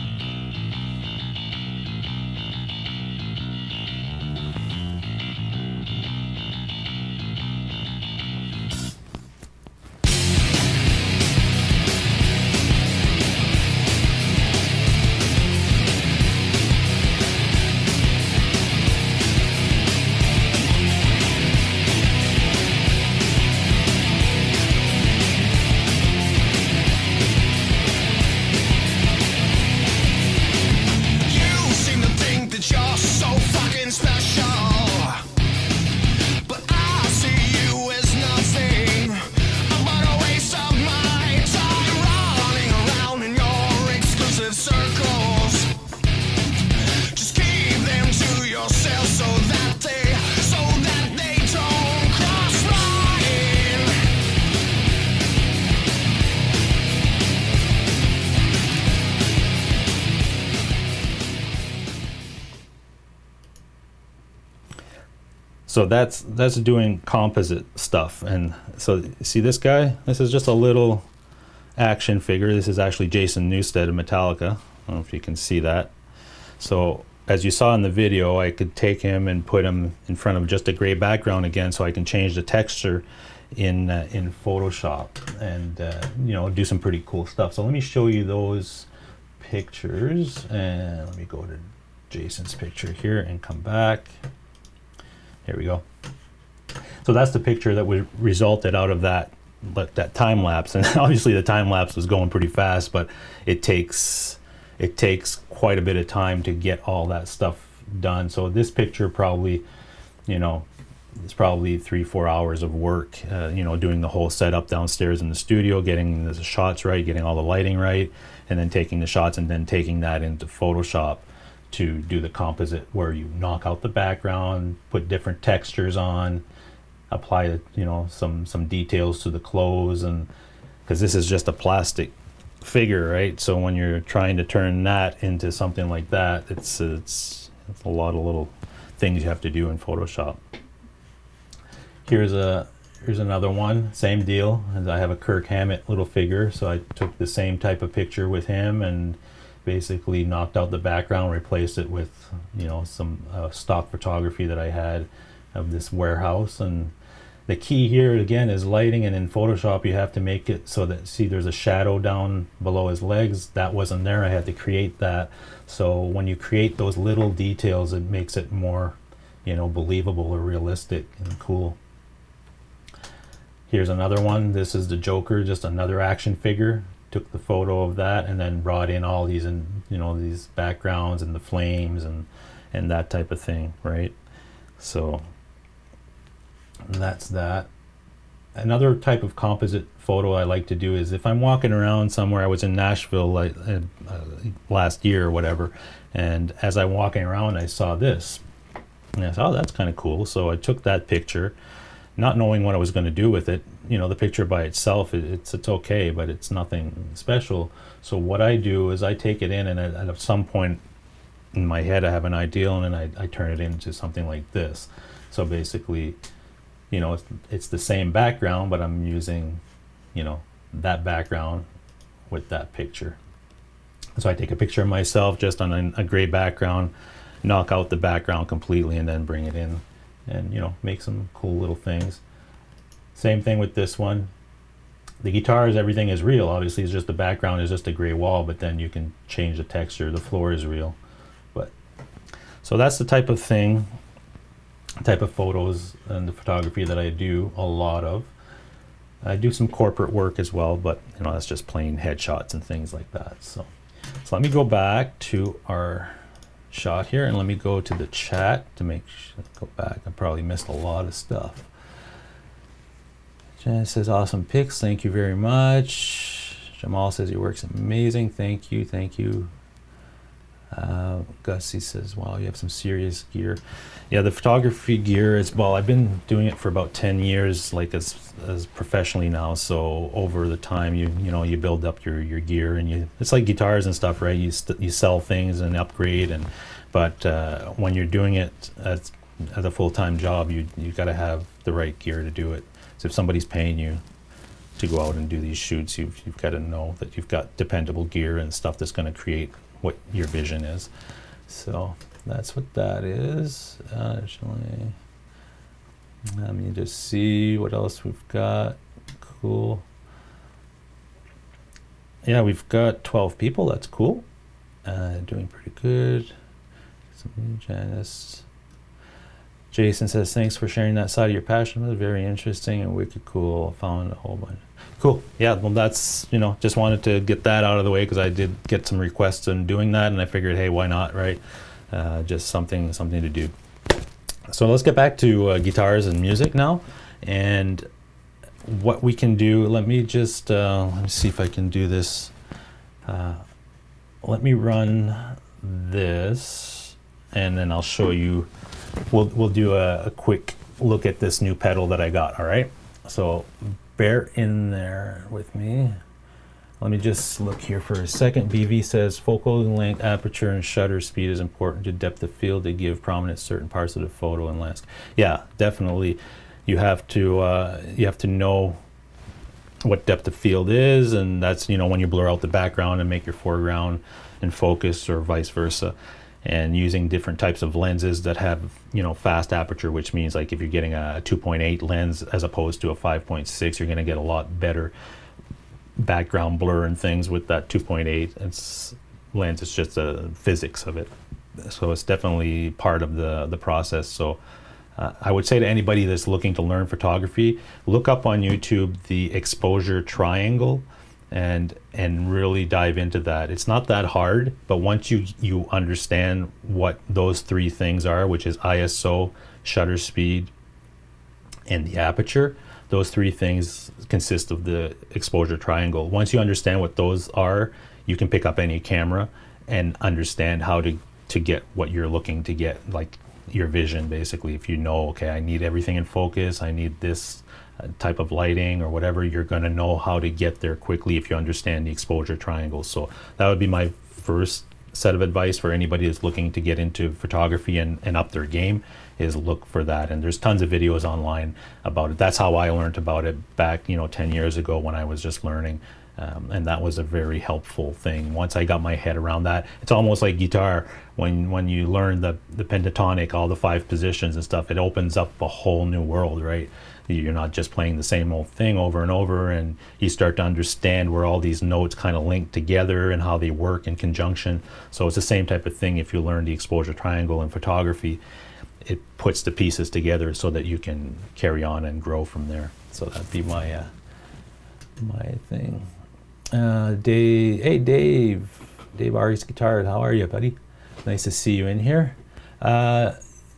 So that's doing composite stuff. And so see this guy? This is just a little action figure. This is actually Jason Newsted of Metallica. I don't know if you can see that. So as you saw in the video, I could take him and put him in front of just a gray background again, so I can change the texture in Photoshop and you know, do some pretty cool stuff. So let me show you those pictures, and let me go to Jason's picture here and come back. Here we go. So that's the picture that resulted out of that time lapse, and obviously the time lapse was going pretty fast, but it takes quite a bit of time to get all that stuff done. So this picture probably, you know, it's probably 3-4 hours of work, you know, doing the whole setup downstairs in the studio, getting the shots right, getting all the lighting right, and then taking the shots and then taking that into Photoshop to do the composite, where you knock out the background, put different textures on, apply, you know, some details to the clothes, and because this is just a plastic figure, right? So when you're trying to turn that into something like that, it's a lot of little things you have to do in Photoshop. Here's another one, same deal. As I have a Kirk Hammett little figure, so I took the same type of picture with him and basically knocked out the background, replaced it with, you know, some stock photography that I had of this warehouse. And the key here again is lighting, and in Photoshop you have to make it so that, see, there's a shadow down below his legs. That wasn't there, I had to create that. So when you create those little details, it makes it more, you know, believable or realistic and cool. Here's another one. This is the Joker, just another action figure. Took the photo of that and then brought in all these, and you know, these backgrounds and the flames and that type of thing, right? So that's that. Another type of composite photo I like to do is if I'm walking around somewhere. I was in Nashville like last year or whatever, and as I'm walking around I saw this and I thought, oh, that's kind of cool. So I took that picture, not knowing what I was going to do with it. You know, the picture by itself, it's okay, but it's nothing special. So what I do is I take it in, and at some point in my head I have an idea, and then I turn it into something like this. So basically, you know, it's the same background, but I'm using, you know, that background with that picture. So I take a picture of myself just on a gray background, knock out the background completely, and then bring it in and, you know, make some cool little things. Same thing with this one. The guitars, everything is real. Obviously, it's just the background is just a gray wall, but then you can change the texture. The floor is real. But so that's the type of thing, type of photos and the photography that I do a lot of. I do some corporate work as well, but you know, that's just plain headshots and things like that. So let me go back to our shot here, and let me go to the chat to make sure. Go back. I probably missed a lot of stuff. Jen says, awesome pics, thank you very much. Jamal says your work's amazing, thank you, thank you. Gussie says, wow, you have some serious gear. Yeah, the photography gear is, well, I've been doing it for about 10 years, like as professionally now. So over the time, you know, you build up your gear, and it's like guitars and stuff, right? You sell things and upgrade, and but when you're doing it as a full-time job, you got to have the right gear to do it. So if somebody's paying you to go out and do these shoots, you've got to know that you've got dependable gear and stuff that's going to create what your vision is. So that's what that is. Actually, let me just see what else we've got. Cool. Yeah, we've got 12 people. That's cool. Doing pretty good. Janice. Jason says, thanks for sharing that side of your passion. It was very interesting and wicked cool. Found a whole bunch. Cool. Yeah, well, that's, you know, just wanted to get that out of the way because I did get some requests on doing that, and I figured, hey, why not, right? Just something to do. So let's get back to guitars and music now. And what we can do, let me just, let me see if I can do this. Let me run this, and then I'll show you. We'll do a quick look at this new pedal that I got, all right? So bear in there with me. Let me just look here for a second. BV says focal length, aperture, and shutter speed is important to depth of field to give prominence certain parts of the photo and landscape. Yeah, definitely. You have to know what depth of field is, and that's, you know, when you blur out the background and make your foreground in focus, or vice versa. And using different types of lenses that have, you know, fast aperture, which means like if you're getting a 2.8 lens as opposed to a 5.6, you're going to get a lot better background blur and things with that 2.8 lens. It's just the physics of it. So it's definitely part of the process. So I would say to anybody that's looking to learn photography, look up on YouTube the exposure triangle, and really dive into that. It's not that hard, but once you understand what those three things are, which is ISO, shutter speed, and the aperture, those three things consist of the exposure triangle. Once you understand what those are, you can pick up any camera and understand how to get what you're looking to get, like your vision basically. If you know, okay, I need everything in focus, I need this type of lighting or whatever, you're going to know how to get there quickly if you understand the exposure triangle. So that would be my first set of advice for anybody that's looking to get into photography and up their game, is look for that. And there's tons of videos online about it. That's how I learned about it back 10 years ago when I was just learning. And that was a very helpful thing. Once I got my head around that, it's almost like guitar. When you learn the pentatonic, all the 5 positions and stuff, it opens up a whole new world, right? You're not just playing the same old thing over and over, and you start to understand where all these notes kind of link together and how they work in conjunction. So it's the same type of thing if you learn the exposure triangle in photography. It puts the pieces together so that you can carry on and grow from there. So that'd be my my thing. Dave, hey Dave Ari's Guitar, how are you, buddy? Nice to see you in here.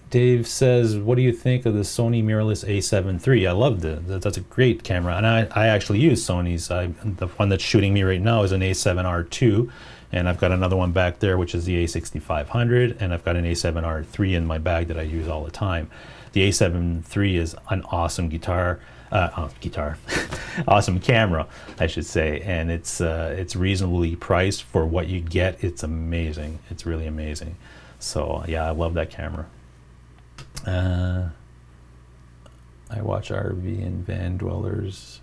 Dave says, what do you think of the Sony mirrorless A7 III? I loved it. That's a great camera, and I actually use Sony's. The one that's shooting me right now is an A7R II, and I've got another one back there which is the A6500, and I've got an A7R III in my bag that I use all the time. The A7 III is an awesome awesome camera, I should say, and it's reasonably priced for what you get. It's amazing. It's really amazing. So yeah, I love that camera. I watch RV and van dwellers,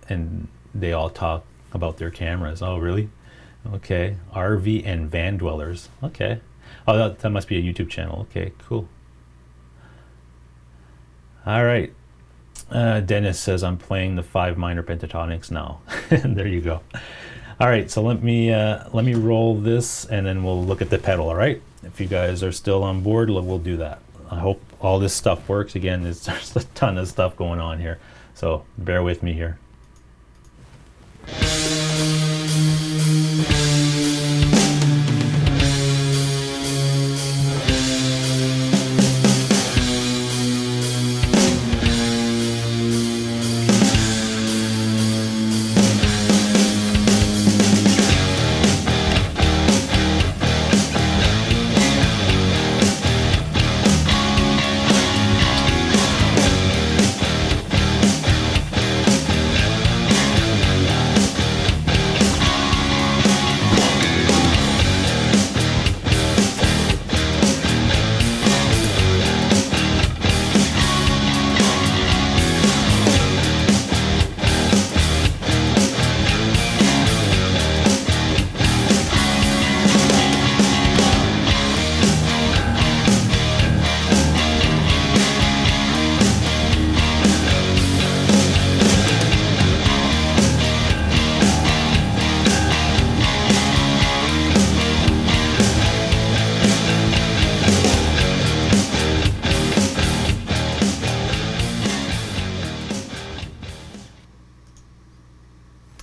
and they all talk about their cameras. Oh, really? Okay. RV and van dwellers. Okay. Oh, that must be a YouTube channel. Okay, cool. All right. Dennis says, I'm playing the 5 minor pentatonics now. There you go. All right, so let me roll this, and then we'll look at the pedal. All right, if you guys are still on board, we'll do that. I hope all this stuff works. Again, there's a ton of stuff going on here, so bear with me here.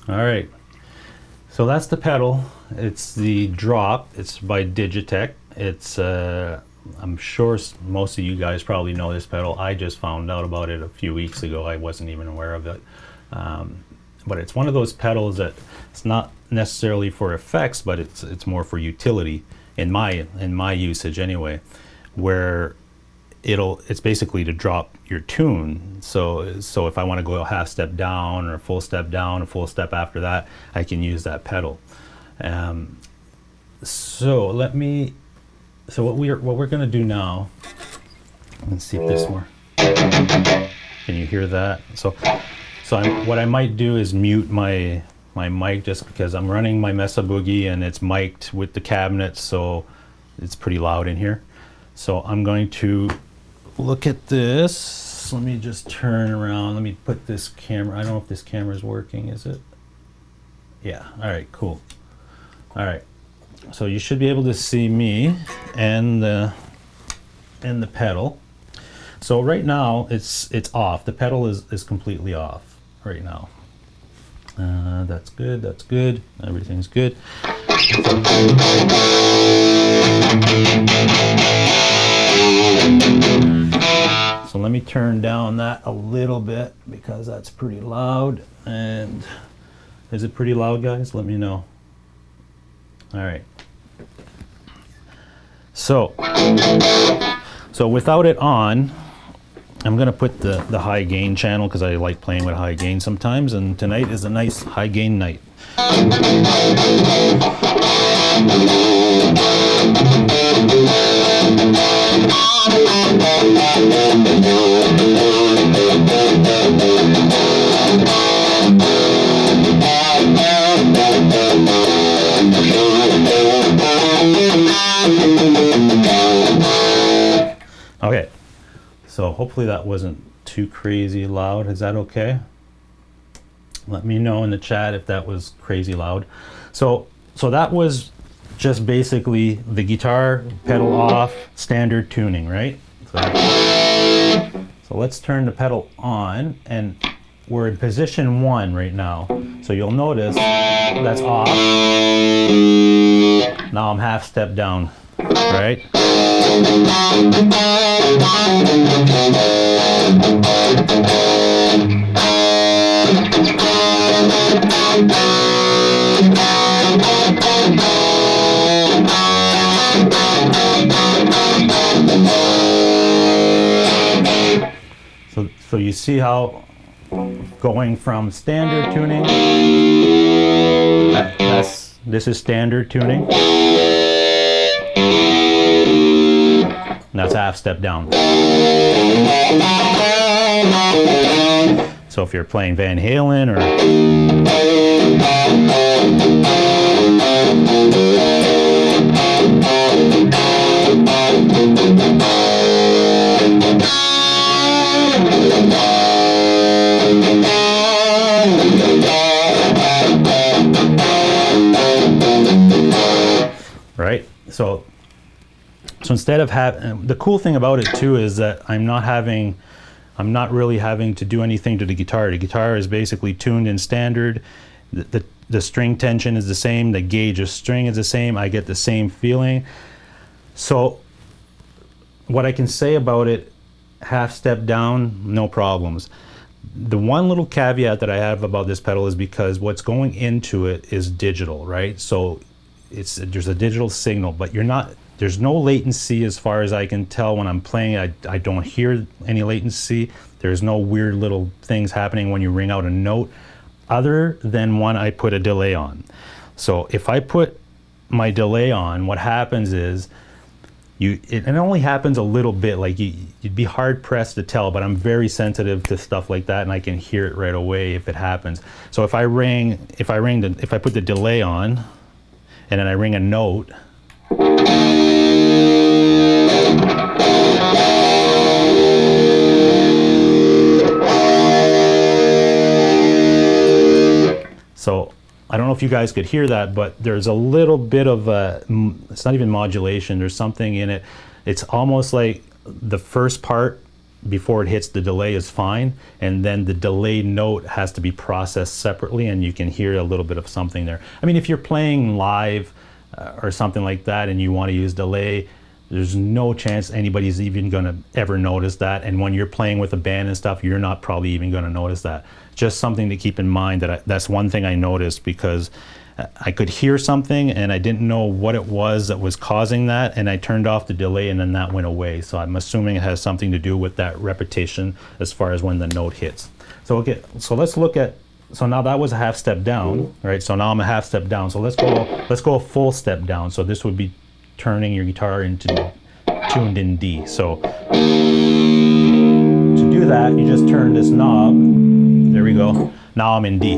All right, so that's the pedal. It's the drop. It's by Digitech. It's I'm sure most of you guys probably know this pedal. I just found out about it a few weeks ago. I wasn't even aware of it. But it's one of those pedals that it's not necessarily for effects, but it's more for utility in my usage anyway, where it's basically to drop your tune. So if I want to go a half step down or a full step down, a full step after that, I can use that pedal. So what we're going to do now, let's see if this more. Can you hear that? So what I might do is mute my mic, just because I'm running my Mesa Boogie and it's mic'd with the cabinet, so it's pretty loud in here. So I'm going to look at this. Let me just turn around. Let me put this camera. I don't know if this camera is working. Is it? Yeah. All right. Cool. All right. So you should be able to see me and the pedal. So right now it's off. The pedal is completely off right now. That's good, that's good. Everything's good. So let me turn down that a little bit because that's pretty loud. And is it pretty loud, guys? Let me know. All right. So without it on, I'm gonna put the high gain channel because I like playing with high gain sometimes, and tonight is a nice high gain night. Okay, so hopefully that wasn't too crazy loud. Is that okay? Let me know in the chat if that was crazy loud. So that was just basically the guitar pedal off, standard tuning, right? So let's turn the pedal on, and we're in position 1 right now. So you'll notice that's off. Now I'm half step down, right? So you see how going from standard tuning, this is standard tuning. That's half step down. So if you're playing Van Halen or right? So instead of having, the cool thing about it too is that I'm not really having to do anything to the guitar. The guitar is basically tuned in standard. The string tension is the same. The gauge of string is the same. I get the same feeling. So what I can say about it, half step down, no problems. The one little caveat that I have about this pedal is because what's going into it is digital, right? So there's a digital signal, but there's no latency as far as I can tell when I'm playing. I don't hear any latency. There's no weird little things happening when you ring out a note, other than when I put a delay on. So if I put my delay on, what happens is, it only happens a little bit, like you'd be hard pressed to tell, but I'm very sensitive to stuff like that, and I can hear it right away if it happens. So if I put the delay on, and then I ring a note, so I don't know if you guys could hear that, but there's a little bit of it's not even modulation, there's something in it. It's almost like the first part before it hits the delay is fine, and then the delayed note has to be processed separately, and you can hear a little bit of something there. I mean, if you're playing live or something like that and you want to use delay, there's no chance anybody's even gonna ever notice that, and when you're playing with a band and stuff, you're not probably even gonna notice that. Just something to keep in mind, that's one thing I noticed, because I could hear something and I didn't know what it was that was causing that, and I turned off the delay and then that went away. So I'm assuming it has something to do with that repetition as far as when the note hits. So okay, so let's look at, so now that was a half step down, right? So now I'm a half step down. So let's go a full step down. So this would be turning your guitar into tuned in D. So to do that, you just turn this knob. There we go. Now I'm in D.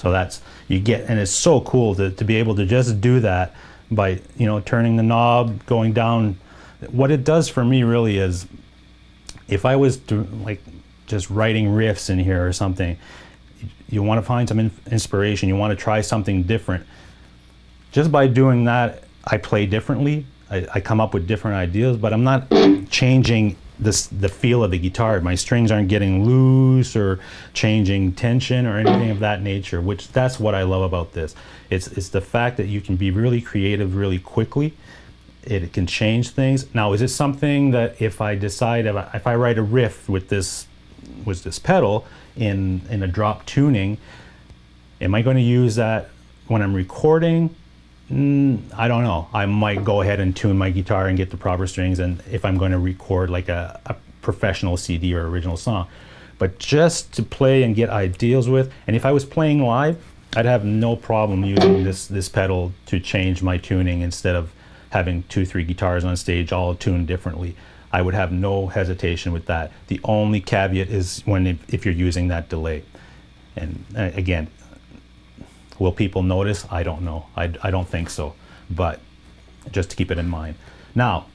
So that's, you get, and it's so cool to be able to just do that by, you know, turning the knob, going down. What it does for me really is, if I was to, like, just writing riffs in here or something, you want to find some inspiration, you want to try something different. Just by doing that, I play differently. I come up with different ideas, but I'm not changing the feel of the guitar. My strings aren't getting loose or changing tension or anything of that nature, which that's what I love about this. It's the fact that you can be really creative really quickly. It can change things. Now, is it something that if I decide, if I write a riff with this pedal in a drop tuning, am I going to use that when I'm recording? I don't know. I might go ahead and tune my guitar and get the proper strings, and if I'm going to record like a professional CD or original song. But just to play and get ideas with, and if I was playing live, I'd have no problem using this pedal to change my tuning instead of having 2-3 guitars on stage all tuned differently. I would have no hesitation with that. The only caveat is if you're using that delay. And again, will people notice? I don't know. I don't think so, but just to keep it in mind. Now,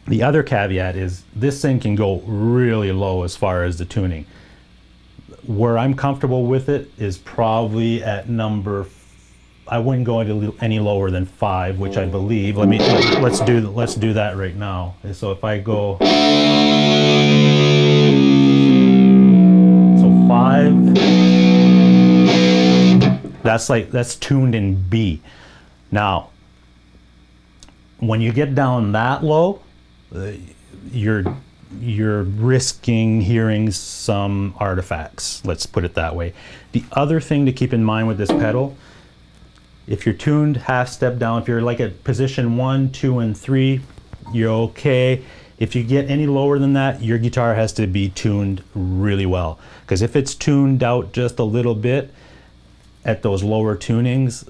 the other caveat is this thing can go really low as far as the tuning. Where I'm comfortable with it is probably at number, I wouldn't go any lower than 5, which I believe. Let's do that right now. So if I go, so 5. That's tuned in B. Now, when you get down that low, you're risking hearing some artifacts. Let's put it that way. The other thing to keep in mind with this pedal, if you're tuned half step down, if you're like at position 1, 2, and 3, you're okay. If you get any lower than that, your guitar has to be tuned really well. Because if it's tuned out just a little bit, at those lower tunings,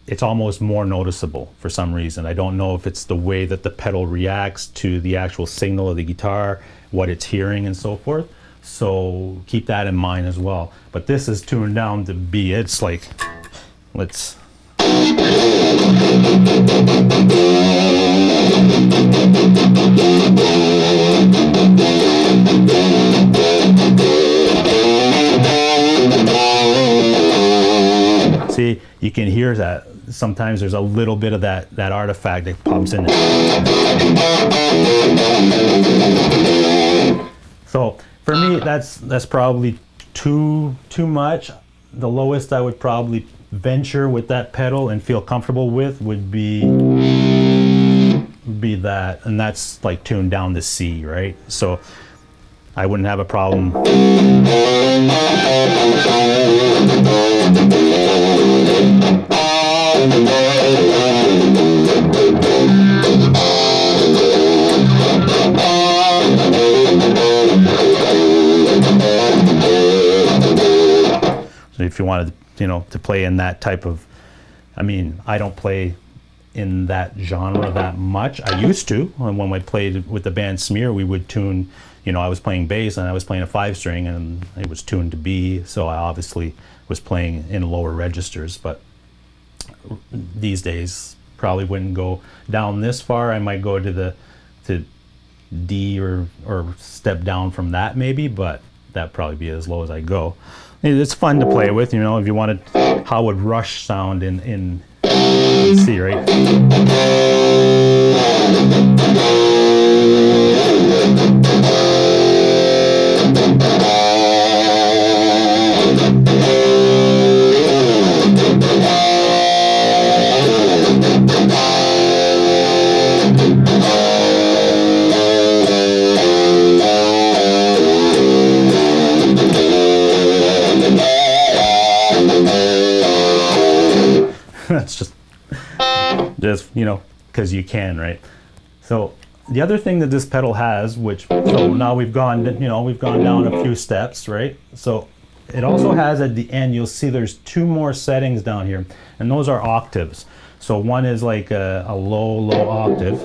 it's almost more noticeable for some reason. I don't know if it's the way that the pedal reacts to the actual signal of the guitar, what it's hearing and so forth. So keep that in mind as well. But this is tuned down to B. It's like, let's... See, you can hear that. Sometimes there's a little bit of that artifact that pops in there. So for me, that's probably too much. The lowest I would probably venture with that pedal and feel comfortable with would be that, and that's like tuned down to C, right? So I wouldn't have a problem. So if you wanted, you know, to play in that type of, I mean, I don't play in that genre that much. I used to, and when I played with the band SMEER, we would tune, you know, I was playing bass and I was playing a 5-string and it was tuned to B, so I obviously was playing in lower registers. But these days probably wouldn't go down this far. I might go to D or step down from that maybe, but that'd probably be as low as I go. It's fun to play with, you know, if you wanted how would Rush sound in C, right? That's just you know, because you can, right? So the other thing that this pedal has, which, so now we've gone, you know, we've gone down a few steps, right? So it also has at the end, you'll see there's 2 more settings down here, and those are octaves. So one is like a low octave.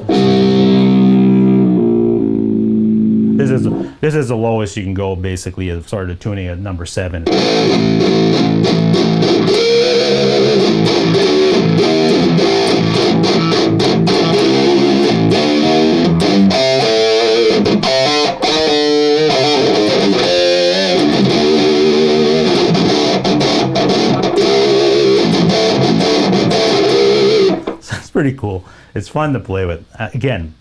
this is the lowest you can go, basically, as sort of tuning at number 7. Pretty cool. It's fun to play with. Again,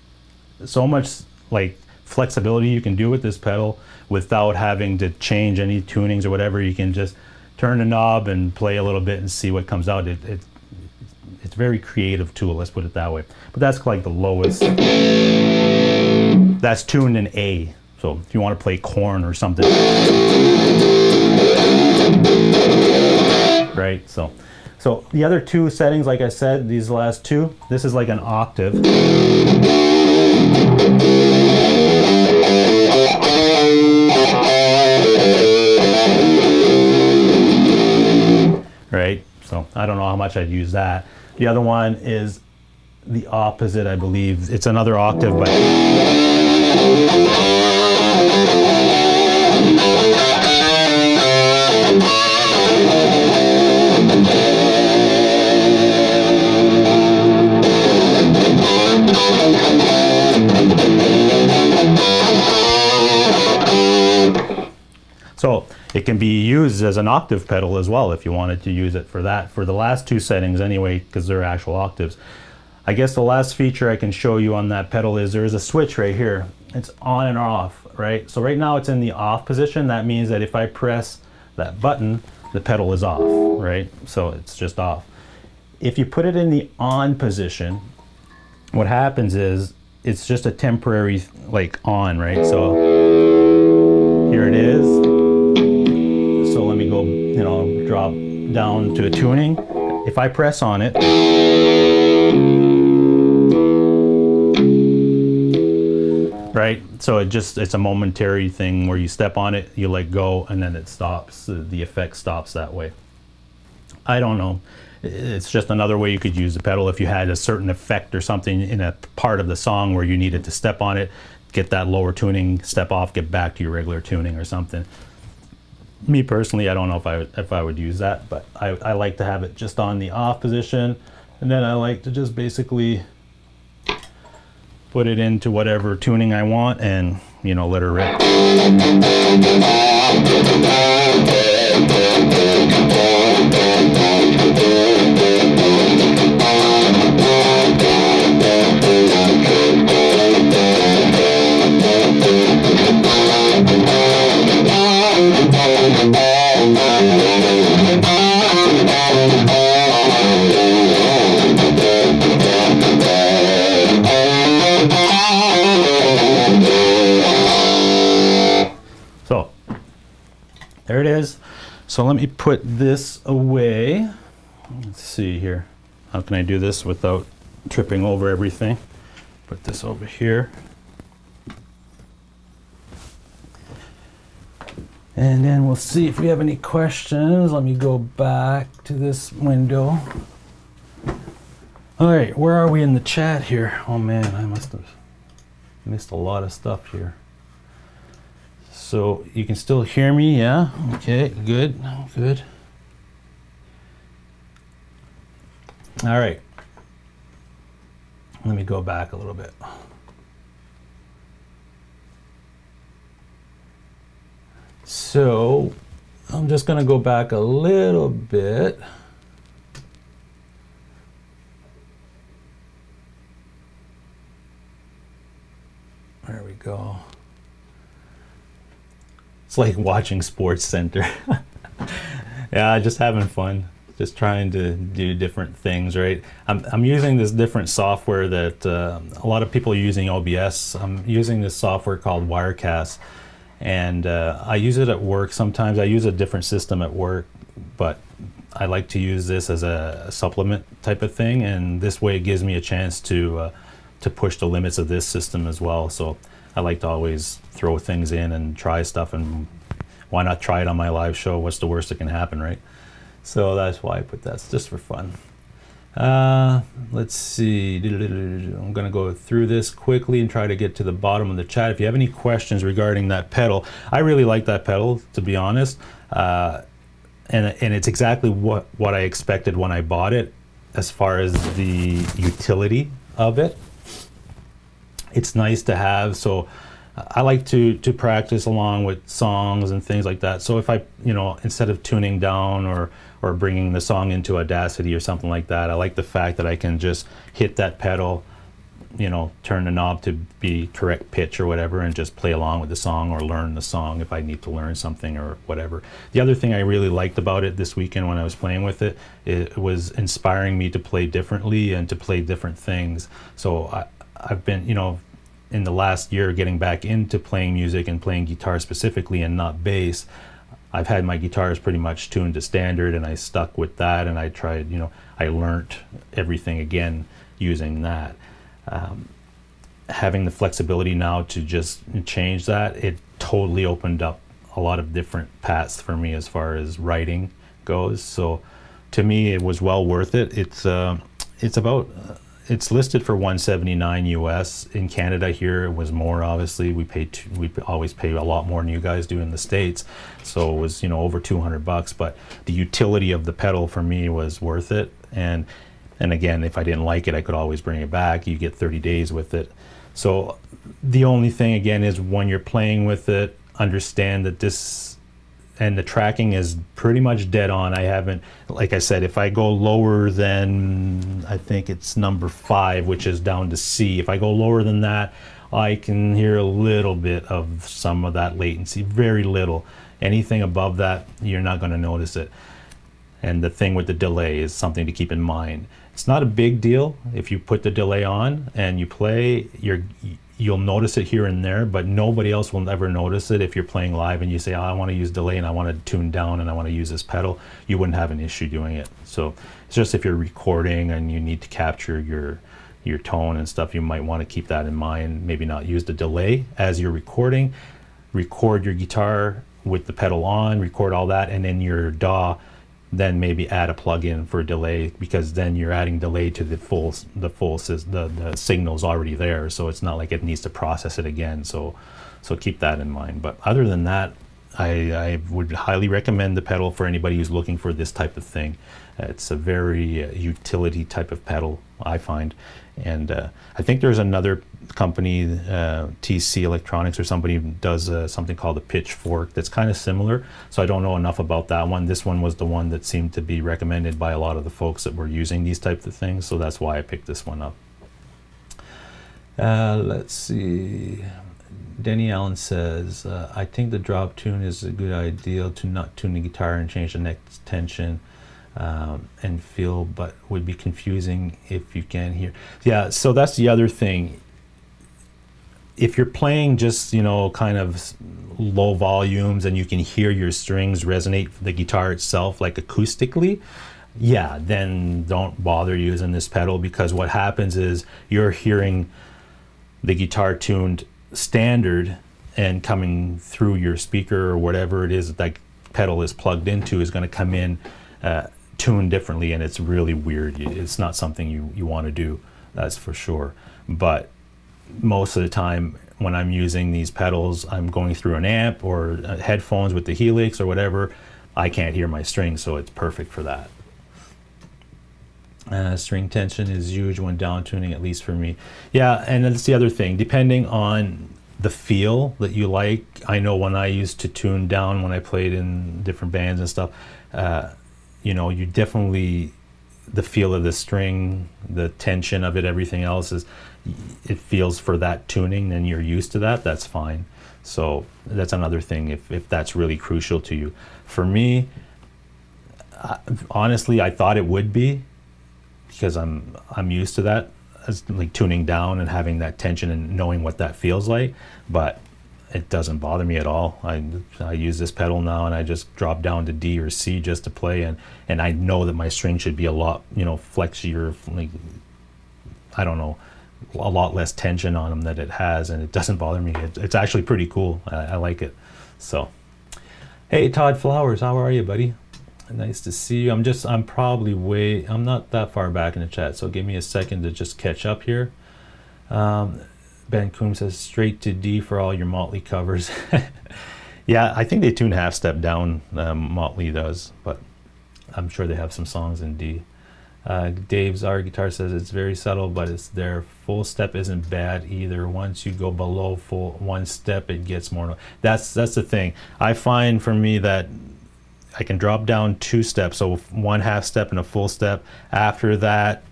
so much like flexibility you can do with this pedal without having to change any tunings or whatever. You can just turn the knob and play a little bit and see what comes out. It's a very creative tool, let's put it that way. But that's like the lowest. That's tuned in A. So if you want to play Corn or something, right? So the other 2 settings, like I said, these last 2, this is like an octave. Right, so I don't know how much I'd use that. The other one is the opposite, I believe. It's another octave, but so it can be used as an octave pedal as well if you wanted to use it for that, for the last 2 settings anyway, because they're actual octaves. I guess the last feature I can show you on that pedal is there is a switch right here. It's on and off, right? So right now it's in the off position. That means that if I press that button, the pedal is off, right? So it's just off. If you put it in the on position, what happens is it's just a temporary like on, right? So here it is. So let me go, you know, drop down to a tuning. If I press on it, right? So it's a momentary thing where you step on it, you let go, and then it stops. The effect stops that way. I don't know. It's just another way you could use the pedal if you had a certain effect or something in a part of the song where you needed to step on it, get that lower tuning, step off, get back to your regular tuning or something. Me personally, I don't know if I would use that, but I like to have it just on the off position, and then I like to just basically put it into whatever tuning I want and, you know, let her rip. So there it is. So let me put this away. Let's see here. How can I do this without tripping over everything? Put this over here. And then we'll see if we have any questions. Let me go back to this window. All right, where are we in the chat here? Oh man, I must have missed a lot of stuff here. So you can still hear me, yeah? Okay, good, good. All right. Let me go back a little bit. So I'm just going to go back a little bit. There we go. It's like watching Sports Center. Yeah, just having fun. Just trying to do different things, right? I'm using this different software that a lot of people are using OBS. I'm using this software called Wirecast, and I use it at work sometimes. I use a different system at work, but I like to use this as a supplement type of thing, and this way it gives me a chance to push the limits of this system as well. So I like to always throw things in and try stuff, and why not try it on my live show? What's the worst that can happen, right? So that's why I put that, just for fun. Let's see. I'm going to go through this quickly and try to get to the bottom of the chat. If you have any questions regarding that pedal, I really like that pedal, to be honest. And it's exactly what I expected when I bought it, as far as the utility of it. It's nice to have, so I like to practice along with songs and things like that. So if I, instead of tuning down or bringing the song into Audacity or something like that, I like the fact that I can just hit that pedal, turn the knob to be correct pitch or whatever, and just play along with the song or learn the song if I need to learn something or whatever. The other thing I really liked about it this weekend when I was playing with it, it was inspiring me to play differently and to play different things. So I've been, in the last year getting back into playing music and playing guitar specifically and not bass. I've had my guitars pretty much tuned to standard, and I stuck with that, and I tried, I learned everything again using that. Having the flexibility now to just change that, it totally opened up a lot of different paths for me as far as writing goes. So to me, it was well worth it. It's listed for $179 US. In Canada here, it was more, obviously. We always pay a lot more than you guys do in the States. So it was, over 200 bucks, but the utility of the pedal for me was worth it. And again, if I didn't like it, I could always bring it back. You get 30 days with it. So the only thing, again, is when you're playing with it, understand that and the tracking is pretty much dead on. I haven't, like I said, if I go lower than, I think it's number 5, which is down to C, if I go lower than that, I can hear a little bit of some of that latency, very little. Anything above that, you're not going to notice it. And the thing with the delay is something to keep in mind. It's not a big deal if you put the delay on and you play, you'll notice it here and there, but nobody else will ever notice it. If you're playing live and you say, I want to use delay and I want to tune down and I want to use this pedal, you wouldn't have an issue doing it. So it's just if you're recording and you need to capture your tone and stuff, you might want to keep that in mind. Maybe not use the delay as you're recording. Record your guitar with the pedal on, record all that, and then your DAW, then maybe add a plug-in for delay, because then you're adding delay to the signal's already there, so it's not like it needs to process it again. So keep that in mind. But other than that, I would highly recommend the pedal for anybody who's looking for this type of thing. It's a very utility type of pedal, I find. And I think there's another company, TC Electronics or somebody, who does something called a Pitchfork that's kind of similar. So I don't know enough about that one. This one was the one that seemed to be recommended by a lot of the folks that were using these types of things. So that's why I picked this one up. Let's see. Denny Allen says, I think the drop tune is a good idea, to not tune the guitar and change the neck tension and feel, but would be confusing if you can't hear. Yeah, so that's the other thing. If you're playing just, kind of low volumes and you can hear your strings resonate the guitar itself, like acoustically, yeah, then don't bother using this pedal, because what happens is you're hearing the guitar tuned standard, and coming through your speaker or whatever it is that pedal is plugged into is going to come in tuned differently, and it's really weird. It's not something you want to do, that's for sure. But most of the time when I'm using these pedals, I'm going through an amp or headphones with the Helix or whatever. I can't hear my strings, so it's perfect for that. String tension is huge when down tuning, at least for me. Yeah, and that's the other thing. Depending on the feel that you like, I know when I used to tune down when I played in different bands and stuff, you definitely, the feel of the string, the tension of it, everything else it feels for that tuning, and you're used to that, that's fine. So that's another thing if that's really crucial to you. For me, honestly, I thought it would be, because I'm used to that, as like tuning down and having that tension and knowing what that feels like, but it doesn't bother me at all. I use this pedal now and I just drop down to D or C just to play, and I know that my string should be a lot, flexier, like, I don't know, a lot less tension on them that it has, and it doesn't bother me. It's actually pretty cool. I like it. So, hey, Todd Flowers, how are you, buddy? Nice to see you. I'm not that far back in the chat, so give me a second to just catch up here. Ben Coombe says straight to D for all your Motley covers. Yeah, I think they tune half step down, Motley does, but I'm sure they have some songs in D. Dave's our guitar says it's very subtle, but it's there. Full step isn't bad either. Once you go below full one step, it gets more. That's the thing. I find for me that I can drop down 2 steps, so 1 half step and a full step. After that,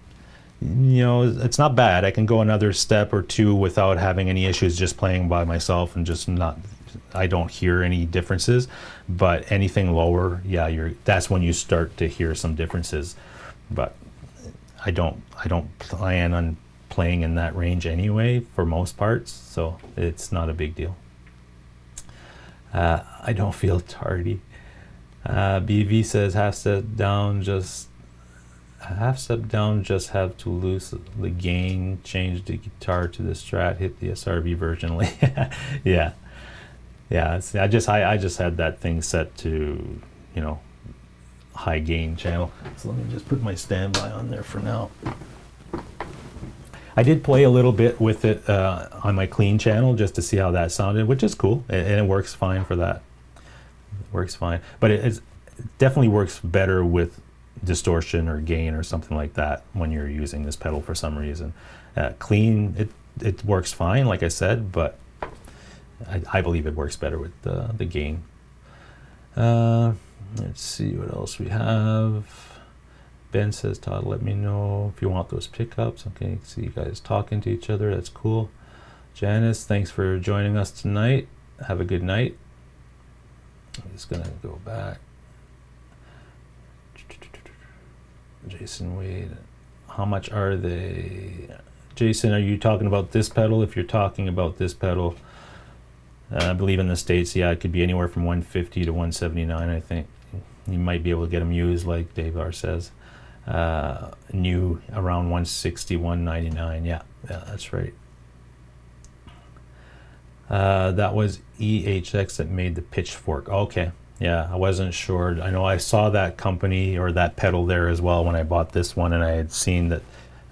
you know, it's not bad. I can go another step or 2 without having any issues, just playing by myself and just not. I don't hear any differences. But anything lower, yeah, that's when you start to hear some differences. But I don't plan on playing in that range anyway for most parts, so it's not a big deal. I don't feel tardy. BV says half step down, just have to lose the gain, change the guitar to the Strat, hit the SRV version. Yeah. I just had that thing set to, you know, high gain channel. So let me just put my standby on there for now. I did play a little bit with it on my clean channel just to see how that sounded, which is cool, and it works fine for that. It works fine, but it definitely works better with distortion or gain or something like that when you're using this pedal for some reason. Clean, it works fine, like I said, but I believe it works better with the gain. Let's see what else we have. Ben says, Todd, let me know if you want those pickups. Okay, see you guys talking to each other. That's cool. Janice, thanks for joining us tonight. Have a good night. I'm just going to go back. Jason Wade, how much are they? Jason, are you talking about this pedal? If you're talking about this pedal, I believe in the States, yeah, it could be anywhere from 150 to 179, I think. You might be able to get them used, like Dave R says. New around 160, 199. Yeah, that's right. That was EHX that made the Pitchfork. Okay, yeah, I wasn't sure. I know I saw that company or that pedal there as well when I bought this one, and I had seen that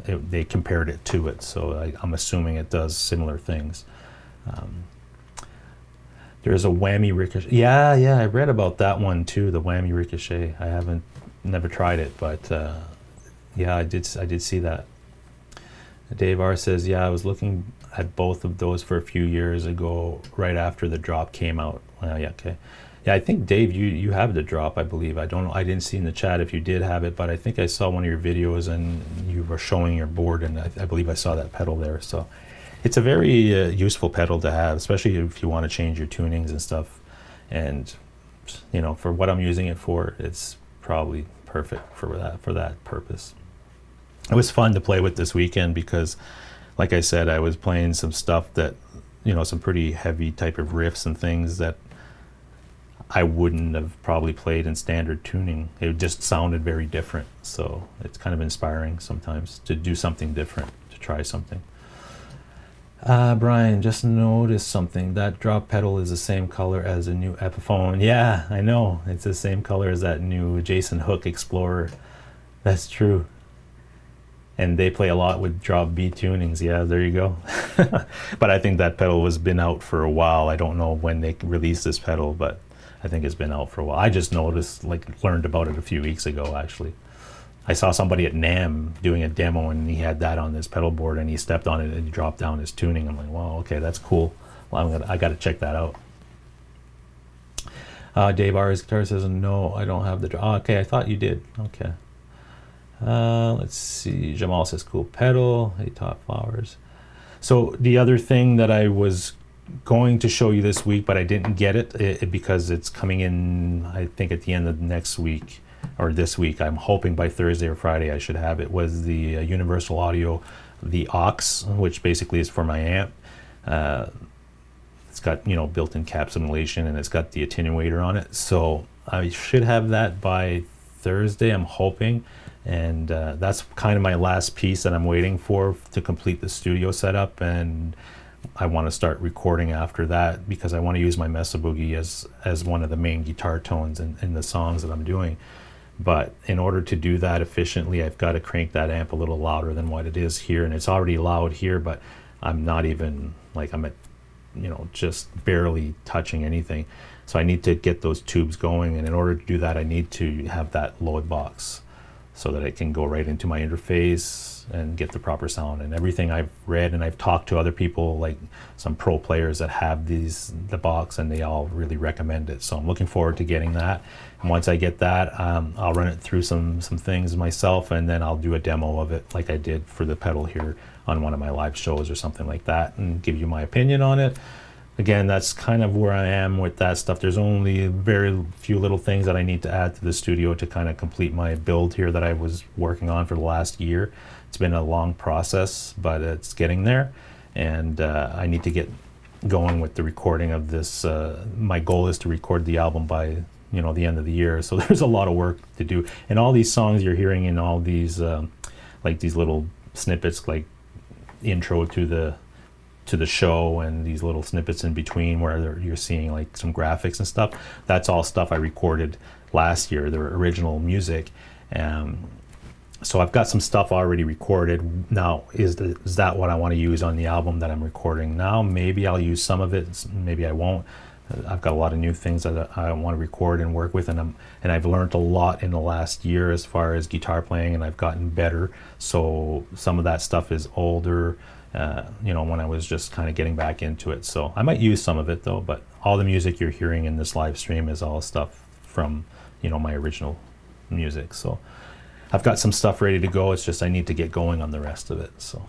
they compared it to it, so I'm assuming it does similar things. There's a whammy ricochet. Yeah, I read about that one too, the whammy ricochet. I never tried it, but yeah, I did see that. Dave R says, yeah, I was looking at both of those for a few years ago, right after the drop came out. Well, yeah, okay. Yeah, I think Dave, you have the drop, I believe. I don't know. I didn't see in the chat if you did have it, but I think I saw one of your videos and you were showing your board, and I believe I saw that pedal there. So it's a very useful pedal to have, especially if you want to change your tunings and stuff. And you know, for what I'm using it for, it's probably perfect for that purpose. It was fun to play with this weekend because, like I said, I was playing some stuff that, you know, some pretty heavy type of riffs and things that I wouldn't have probably played in standard tuning. It just sounded very different. So it's kind of inspiring sometimes to do something different, to try something. Brian, just noticed something. That drop pedal is the same color as a new Epiphone. Yeah, I know. It's the same color as that new Jason Hook Explorer. That's true. And they play a lot with drop B tunings. Yeah, there you go. But I think that pedal has been out for a while. I don't know when they released this pedal, but I think it's been out for a while. I just noticed, learned about it a few weeks ago, actually. I saw somebody at NAMM doing a demo, and he had that on his pedal board, and he stepped on it and he dropped down his tuning. I'm like, wow, okay, that's cool. Well, I got to check that out. Dave R's guitar says, no, I don't have the drop. Oh, okay, I thought you did. Okay. Let's see. Jamal says, cool pedal. Hey, Top Flowers. So the other thing that I was going to show you this week, but I didn't get it because it's coming in, I think, at the end of next week. Or this week, I'm hoping by Thursday or Friday I should have it, was the Universal Audio, the aux, which basically is for my amp. It's got, you know, built-in cap simulation, and it's got the attenuator on it. So I should have that by Thursday, I'm hoping. And that's kind of my last piece that I'm waiting for to complete the studio setup. And I want to start recording after that because I want to use my Mesa Boogie as one of the main guitar tones in the songs that I'm doing. But in order to do that efficiently, I've got to crank that amp a little louder than what it is here, and it's already loud here, but I'm not even, like, I'm at, you know, just barely touching anything. So I need to get those tubes going, and in order to do that, I need to have that load box so that it can go right into my interface and get the proper sound. And everything I've read, and I've talked to other people, like some pro players that have the box, and they all really recommend it. So I'm looking forward to getting that. And once I get that, I'll run it through some things myself, and then I'll do a demo of it like I did for the pedal here on one of my live shows or something like that, and give you my opinion on it. Again, that's kind of where I am with that stuff. There's only very few little things that I need to add to the studio to kind of complete my build here that I was working on for the last year. It's been a long process, but it's getting there, and I need to get going with the recording of this. My goal is to record the album by, you know, the end of the year, so there's a lot of work to do. And all these songs you're hearing in all these like these little snippets, like intro to the show, and these little snippets in between where you're seeing like some graphics and stuff, that's all stuff I recorded last year, the original music. So I've got some stuff already recorded. Now, is that what I want to use on the album that I'm recording now? Maybe I'll use some of it, maybe I won't. I've got a lot of new things that I want to record and work with, and I've learned a lot in the last year as far as guitar playing, and I've gotten better. So some of that stuff is older, you know, when I was just kind of getting back into it. So I might use some of it though, but all the music you're hearing in this live stream is all stuff from, you know, my original music. So I've got some stuff ready to go. It's just I need to get going on the rest of it. So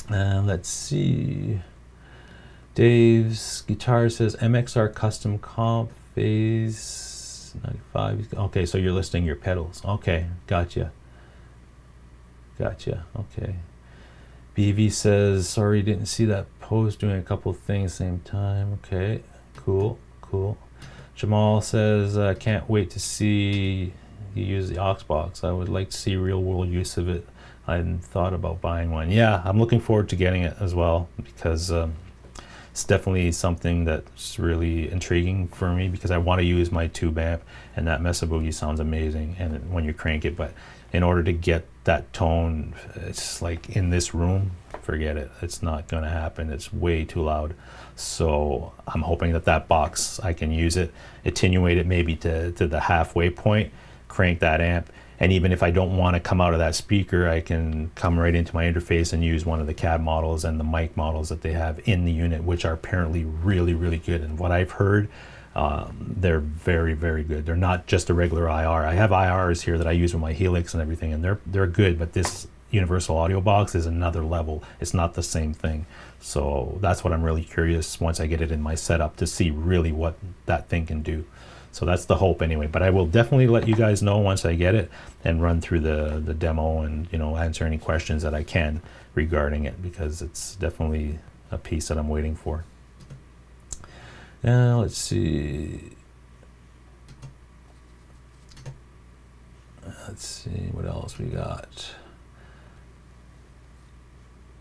let's see. Dave's guitar says MXR custom comp phase 95. Okay, so you're listing your pedals. Okay, gotcha. Okay. BV says, sorry, didn't see that post, doing a couple things same time. Okay, cool. Jamal says, can't wait to see you use the aux box. I would like to see real world use of it. I hadn't thought about buying one. Yeah, I'm looking forward to getting it as well, because it's definitely something that's really intriguing for me, because I want to use my tube amp, and that Mesa Boogie sounds amazing and when you crank it. But in order to get that tone, it's like in this room, forget it. It's not going to happen. It's way too loud. So I'm hoping that box, I can use it, attenuate it maybe to the halfway point, crank that amp. And even if I don't want to come out of that speaker, I can come right into my interface and use one of the cab models and the mic models that they have in the unit, which are apparently really, really good. And what I've heard, they're very, very good. They're not just a regular IR. I have IRs here that I use with my Helix and everything, and they're good, but this universal audio box is another level. It's not the same thing. So that's what I'm really curious, once I get it in my setup, to see really what that thing can do. So that's the hope anyway, but I will definitely let you guys know once I get it and run through the demo, and, you know, answer any questions that I can regarding it, because it's definitely a piece that I'm waiting for. Now let's see. What else we got.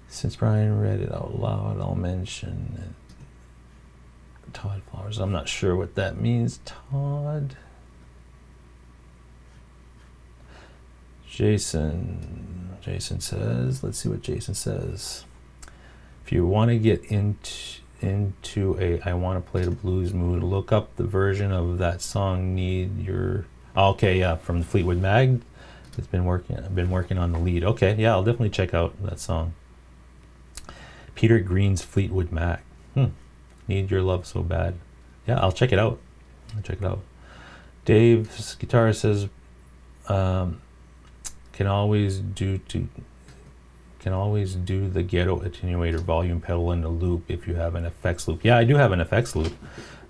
Since Brian read it out loud, I'll mention it. Todd Flowers, I'm not sure what that means. Todd. Jason says, let's see what Jason says. If you want to get into a I want to play the blues mood, look up the version of that song Need Your, okay, yeah, from the Fleetwood Mac. I've been working on the lead. Okay, yeah, I'll definitely check out that song. Peter Green's Fleetwood Mac. Need Your Love So Bad. Yeah, I'll check it out. Dave's guitar says, can always do the ghetto attenuator volume pedal in the loop if you have an effects loop. Yeah, I do have an effects loop,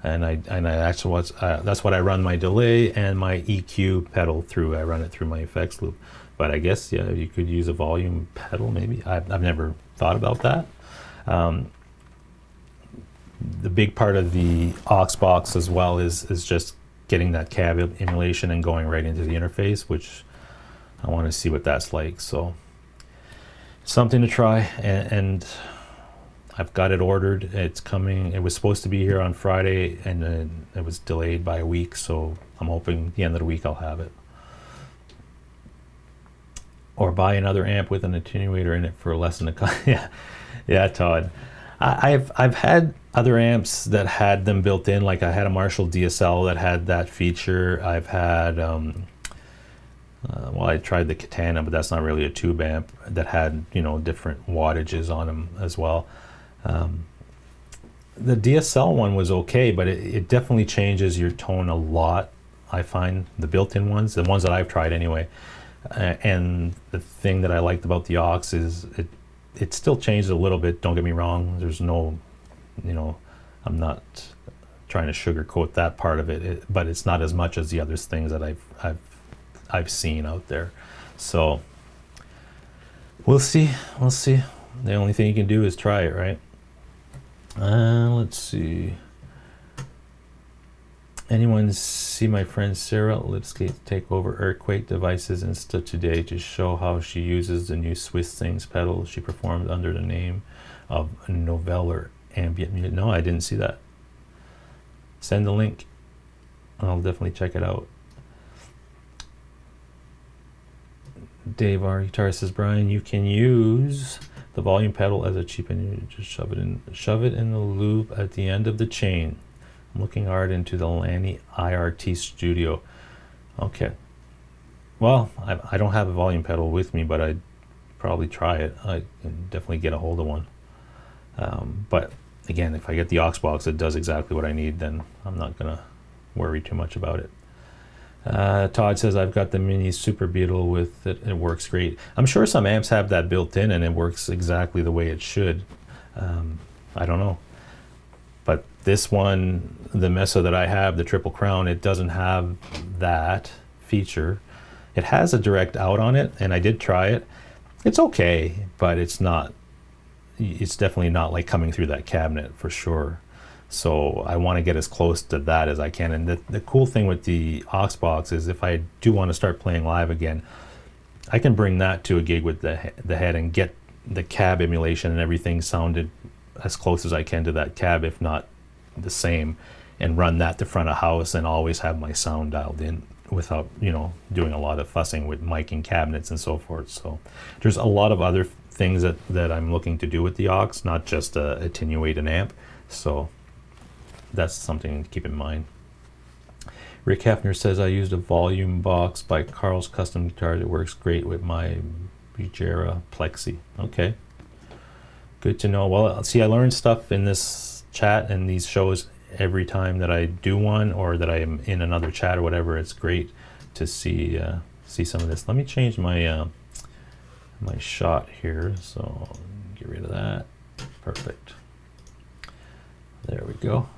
and I actually that's what I run my delay and my EQ pedal through. I run it through my effects loop. But I guess, yeah, you could use a volume pedal maybe. I've never thought about that. The big part of the aux box as well is just getting that cab emulation and going right into the interface, which I want to see what that's like. So something to try, and I've got it ordered. It's coming. It was supposed to be here on Friday, and then it was delayed by a week, so I'm hoping the end of the week I'll have it. or buy another amp with an attenuator in it for less than a yeah, yeah, Todd. I've had other amps that had them built in. Like I had a Marshall DSL that had that feature. I've had well, I tried the Katana, but that's not really a tube amp, that had, you know, different wattages on them as well. The DSL one was okay, but it definitely changes your tone a lot. I find the built-in ones, the ones that I've tried anyway. And the thing that I liked about the aux is it still changes a little bit. Don't get me wrong. There's no, you know, I'm not trying to sugarcoat that part of it, but it's not as much as the other things that I've seen out there. So we'll see. We'll see. The only thing you can do is try it, right? Let's see. Anyone see my friend Sarah Lipskate take over Earthquake devices Insta today to show how she uses the new Swiss Things pedal she performed under the name of Noveller Ambient Music? No, I didn't see that. Send the link. I'll definitely check it out. Dave, our guitarist, says, Brian, you can use the volume pedal as a cheap, and you just shove it in the loop at the end of the chain. I'm looking hard into the Lanny IRT Studio. Okay. Well, I don't have a volume pedal with me, but I'd probably try it. I can definitely get a hold of one. But again, if I get the aux box that does exactly what I need, then I'm not going to worry too much about it. Todd says, I've got the mini Super Beetle with it. It works great. I'm sure some amps have that built in and it works exactly the way it should. I don't know. But this one, the Mesa that I have, the Triple Crown, it doesn't have that feature. It has a direct out on it, and I did try it. It's okay, but it's definitely not like coming through that cabinet for sure. So I want to get as close to that as I can. And the cool thing with the aux box is if I do want to start playing live again, I can bring that to a gig with the head and get the cab emulation and everything sounded as close as I can to that cab, if not the same, and run that to front of house and always have my sound dialed in without, you know, doing a lot of fussing with miking cabinets and so forth. So there's a lot of other things that I'm looking to do with the aux, not just attenuate an amp. So that's something to keep in mind. Rick Hefner says, I used a volume box by Carl's Custom Guitars. It works great with my Bugera Plexi. Okay. Good to know. Well, see, I learn stuff in this chat and these shows every time that I do one or that I am in another chat or whatever. It's great to see some of this. Let me change my my shot here. So get rid of that. Perfect. There we go.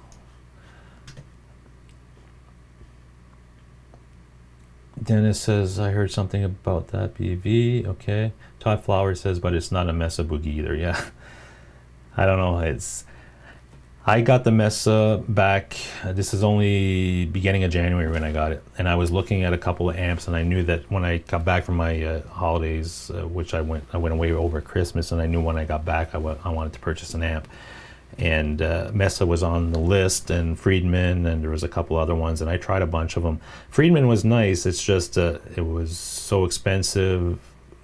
Dennis says, I heard something about that BV. Okay. Todd Flowers says, but it's not a Mesa Boogie either. Yeah. I don't know. I got the Mesa back. This is only beginning of January when I got it, and I was looking at a couple of amps, and I knew that when I got back from my holidays, which I went away over Christmas, and I knew when I got back I wanted to purchase an amp, and Mesa was on the list, and Friedman, and there was a couple other ones, and I tried a bunch of them. Friedman was nice. It's just it was so expensive.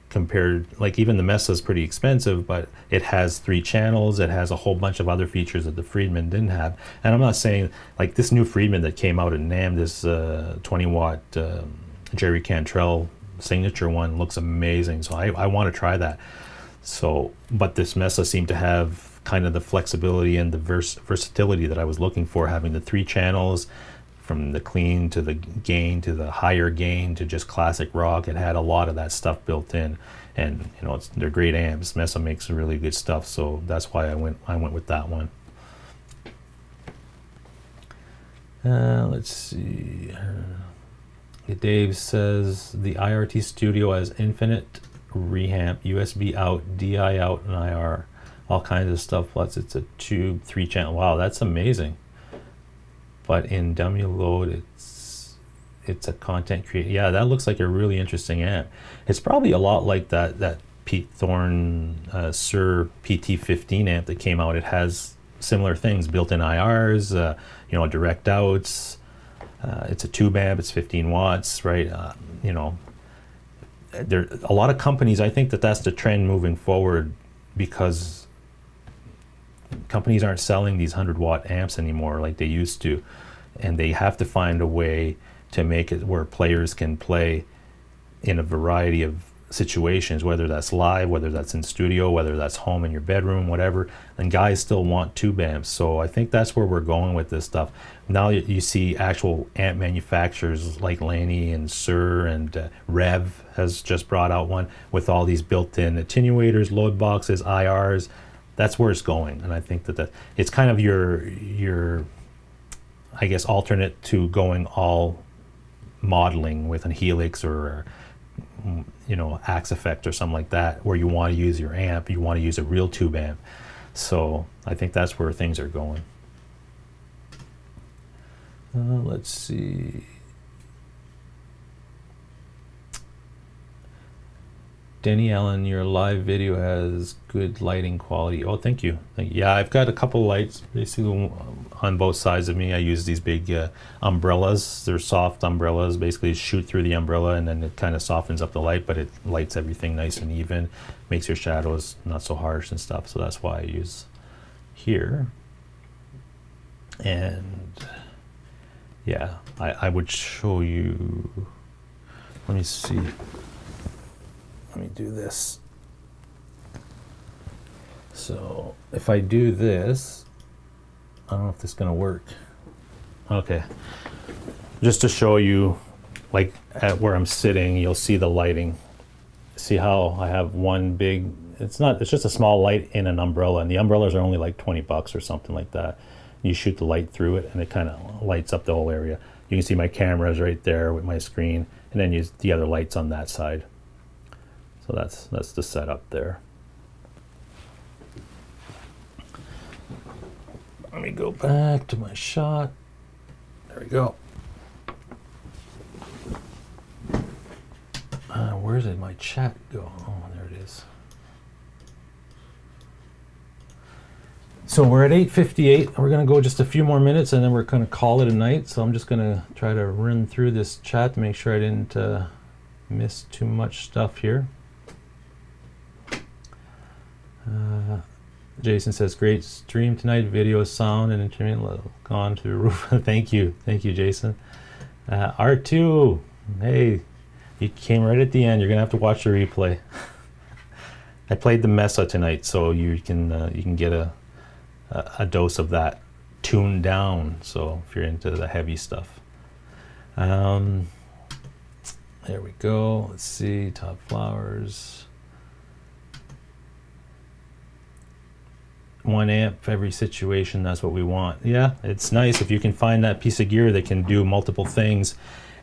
Compared, like even the Mesa is pretty expensive, but it has 3 channels. It has a whole bunch of other features that the Friedman didn't have. And I'm not saying, like this new Friedman that came out at NAMM, this 20 watt Jerry Cantrell signature one looks amazing. So I want to try that. So, but this Mesa seemed to have kind of the flexibility and the versatility that I was looking for, having the 3 channels, from the clean to the gain to the higher gain to just classic rock. It had a lot of that stuff built in, and you know, they're great amps. Mesa makes really good stuff, so that's why I went with that one. Let's see. Dave says the IRT Studio has infinite reamp, USB out, DI out, and IR, all kinds of stuff. Plus, it's a tube 3 channel. Wow, that's amazing. But in dummy load, it's a content creator. Yeah, that looks like a really interesting amp. It's probably a lot like that Pete Thorne SMEER PT15 amp that came out. It has similar things, built-in IRs, you know, direct outs. It's a tube amp. It's 15 watts, right? You know, there a lot of companies, I think that that's the trend moving forward, because companies aren't selling these 100-watt amps anymore like they used to, and they have to find a way to make it where players can play in a variety of situations, whether that's live, whether that's in studio, whether that's home in your bedroom, whatever. And guys still want tube amps, so I think that's where we're going with this stuff. Now you see actual amp manufacturers like Laney and SMEER, and Rev has just brought out one with all these built-in attenuators, load boxes, IRs. That's where it's going, and I think that it's kind of your I guess alternate to going all modeling with an Helix or Axe Effect or something like that, where you want to use your amp, you want to use a real tube amp. So I think that's where things are going. Let's see. Denny Allen, your live video has good lighting quality. Oh, thank you. Yeah, I've got a couple lights basically on both sides of me. I use these big umbrellas. They're soft umbrellas. Basically shoot through the umbrella and then it kind of softens up the light, but it lights everything nice and even, makes your shadows not so harsh and stuff. So that's why I use here. And yeah, I would show you, let me see. Let me do this. So if I do this, I don't know if this is going to work. Okay. Just to show you, like at where I'm sitting, you'll see the lighting. See how I have one big, it's just a small light in an umbrella, and the umbrellas are only like 20 bucks or something like that. You shoot the light through it and it kind of lights up the whole area. You can see my camera is right there with my screen, and then use the other lights on that side. So that's the setup there. Let me go back to my shot. There we go. Where did my chat go? Oh, there it is. So we're at 8:58. We're going to go just a few more minutes and then we're going to call it a night. So I'm just going to try to run through this chat to make sure I didn't miss too much stuff here. Jason says, great stream tonight, video, sound, and internet gone to the roof. Thank you, Jason. R2, hey, you came right at the end. You're gonna have to watch the replay. I played the Mesa tonight, so you can get a dose of that tuned down. So if you're into the heavy stuff, there we go. Let's see, Top Flowers. 1 amp for every situation, that's what we want. Yeah, it's nice if you can find that piece of gear that can do multiple things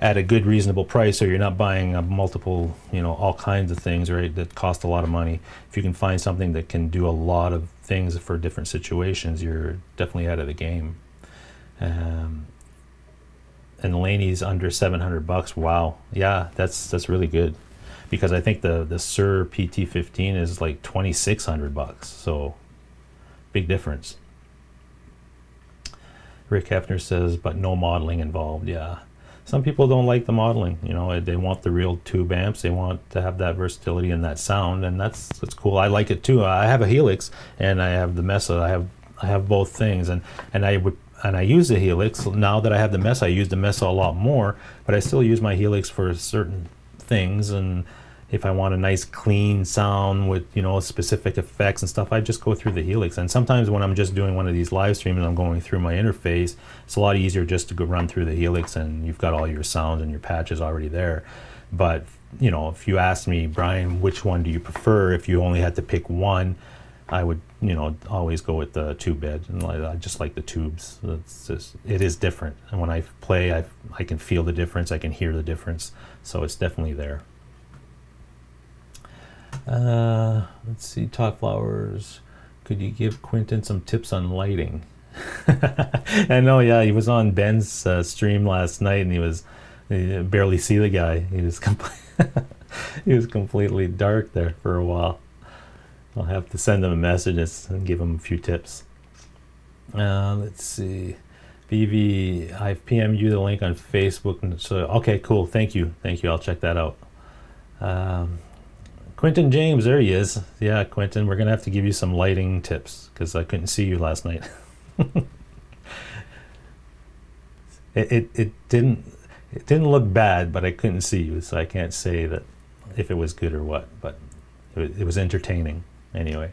at a good reasonable price, so you're not buying a multiple, all kinds of things, right, that cost a lot of money. If you can find something that can do a lot of things for different situations, you're definitely out of the game. And Laney's under 700 bucks. Wow. Yeah, that's really good, because I think the SMEER PT15 is like 2,600 bucks. So big difference. Rick Hefner says, but no modeling involved. Yeah, some people don't like the modeling. They want the real tube amps. They want to have that versatility and that sound, and that's cool. I like it too. I have a Helix and I have the Mesa. I have both things, and I use the Helix. Now that I have the Mesa, I use the Mesa a lot more, but I still use my Helix for certain things. And if I want a nice clean sound with specific effects and stuff, I just go through the Helix. And sometimes when I'm just doing one of these live streams and I'm going through my interface, it's a lot easier just to go run through the Helix, and you've got all your sounds and your patches already there. But if you ask me, Brian, which one do you prefer, if you only had to pick one, I would always go with the tube bed. And I just like the tubes. It is different, and when I play, I can feel the difference, I can hear the difference, so it's definitely there. Let's see, Top Flowers, could you give Quentin some tips on lighting? I know, yeah, he was on Ben's stream last night, and you barely see the guy. He was he was completely dark there for a while. I'll have to send him a message and give him a few tips. Let's see, BV, I've PM'd you the link on Facebook, and so okay, cool, thank you, I'll check that out. Quentin James, there he is. Yeah, Quentin, we're gonna have to give you some lighting tips because I couldn't see you last night. it didn't look bad, but I couldn't see you, so I can't say that if it was good or what. But it was entertaining anyway.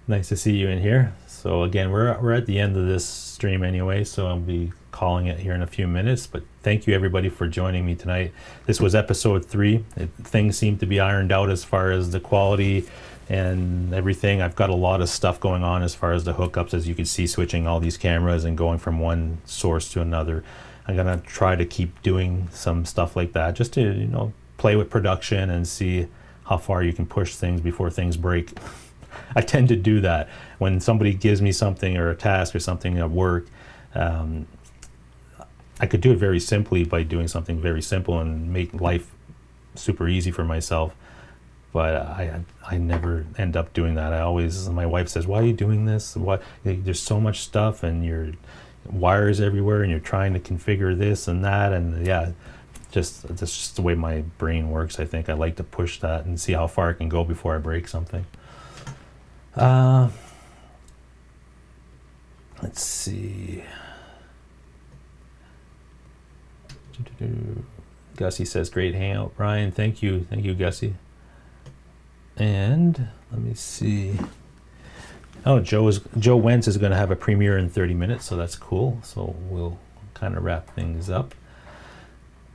Nice to see you in here. So again, we're at the end of this stream anyway, so I'll be calling it here in a few minutes. But thank you everybody for joining me tonight. This was episode 3. Things seem to be ironed out as far as the quality and everything. I've got a lot of stuff going on as far as the hookups, as you can see, switching all these cameras and going from one source to another. I'm gonna try to keep doing some stuff like that, just to, you know, play with production and see how far you can push things before things break. I tend to do that when somebody gives me something or a task or something at work. I could do it very simply by doing something very simple and make life super easy for myself, but I never end up doing that. I always, my wife says, why are you doing this? Why, there's so much stuff and your wires everywhere and you're trying to configure this and that, and yeah, that's just the way my brain works. I think I like to push that and see how far I can go before I break something. Let's see. Gussie says, great hangout, Brian. Thank you, Gussie. And let me see. Oh, Joe Wentz is going to have a premiere in 30 minutes, so that's cool. So we'll kind of wrap things up.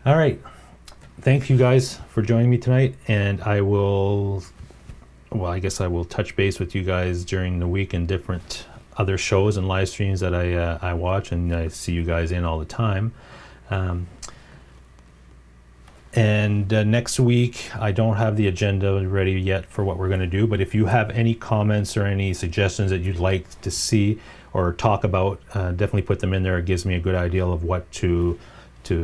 All right. Thank you guys for joining me tonight, and I will, well, I guess I will touch base with you guys during the week in different other shows and live streams that I watch and I see you guys in all the time. And next week, I don't have the agenda ready yet for what we're going to do, but if you have any comments or any suggestions that you'd like to see or talk about, definitely put them in there. It gives me a good idea of what to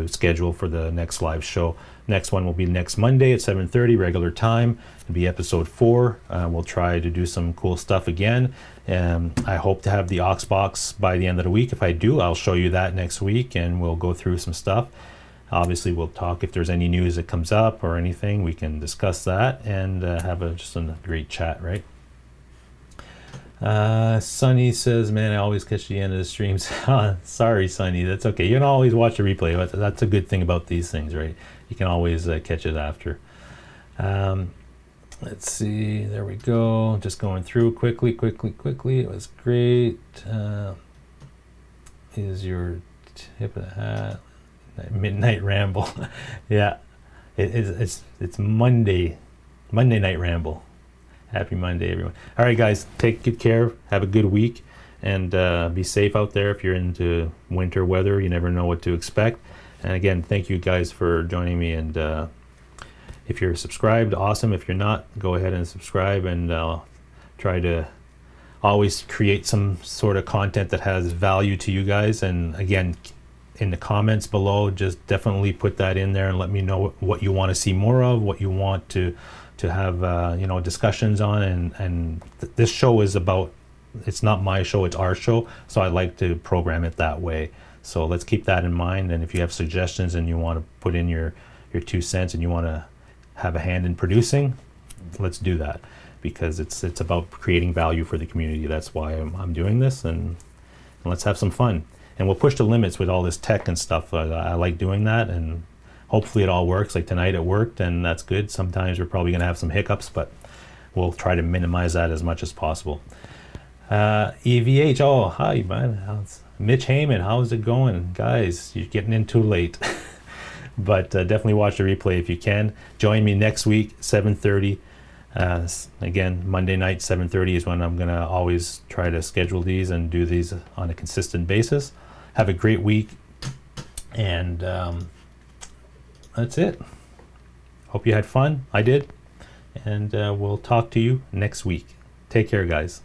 schedule for the next live show. Next one will be next Monday at 7:30 regular time. It'll be episode 4. We'll try to do some cool stuff again. I hope to have the aux box by the end of the week. If I do, I'll show you that next week and we'll go through some stuff. Obviously, we'll talk if there's any news that comes up or anything. We can discuss that and have just a great chat, right? Sunny says, man, I always catch the end of the streams. Sorry, Sunny, that's okay. You can always watch the replay, but that's a good thing about these things, right? You can always catch it after. Let's see, there we go. Just going through quickly. It was great. Is your tip of the hat? Midnight Ramble. Yeah, it's Monday night Ramble. Happy Monday, everyone. All right, guys, take good care. Have a good week, and be safe out there. If you're into winter weather, you never know what to expect. And again, thank you guys for joining me. And if you're subscribed, awesome. If you're not, go ahead and subscribe, and I'll try to always create some sort of content that has value to you guys. And again, in the comments below, just definitely put that in there and let me know what you want to see more of, what you want to have you know, discussions on. And this show is about, it's not my show, it's our show, so I like to program it that way. So let's keep that in mind, and if you have suggestions and you want to put in your 2 cents and you want to have a hand in producing, let's do that, because it's about creating value for the community. That's why I'm doing this, and let's have some fun. And we'll push the limits with all this tech and stuff. I like doing that, and hopefully it all works. Like tonight it worked, and that's good. Sometimes we're probably going to have some hiccups, but we'll try to minimize that as much as possible. EVH, oh, hi, man. Mitch Heyman, how's it going? Guys, you're getting in too late. But definitely watch the replay if you can. Join me next week, 7:30. Again, Monday night, 7:30 is when I'm going to always try to schedule these and do these on a consistent basis. Have a great week, and that's it. Hope you had fun. I did, and we'll talk to you next week. Take care, guys.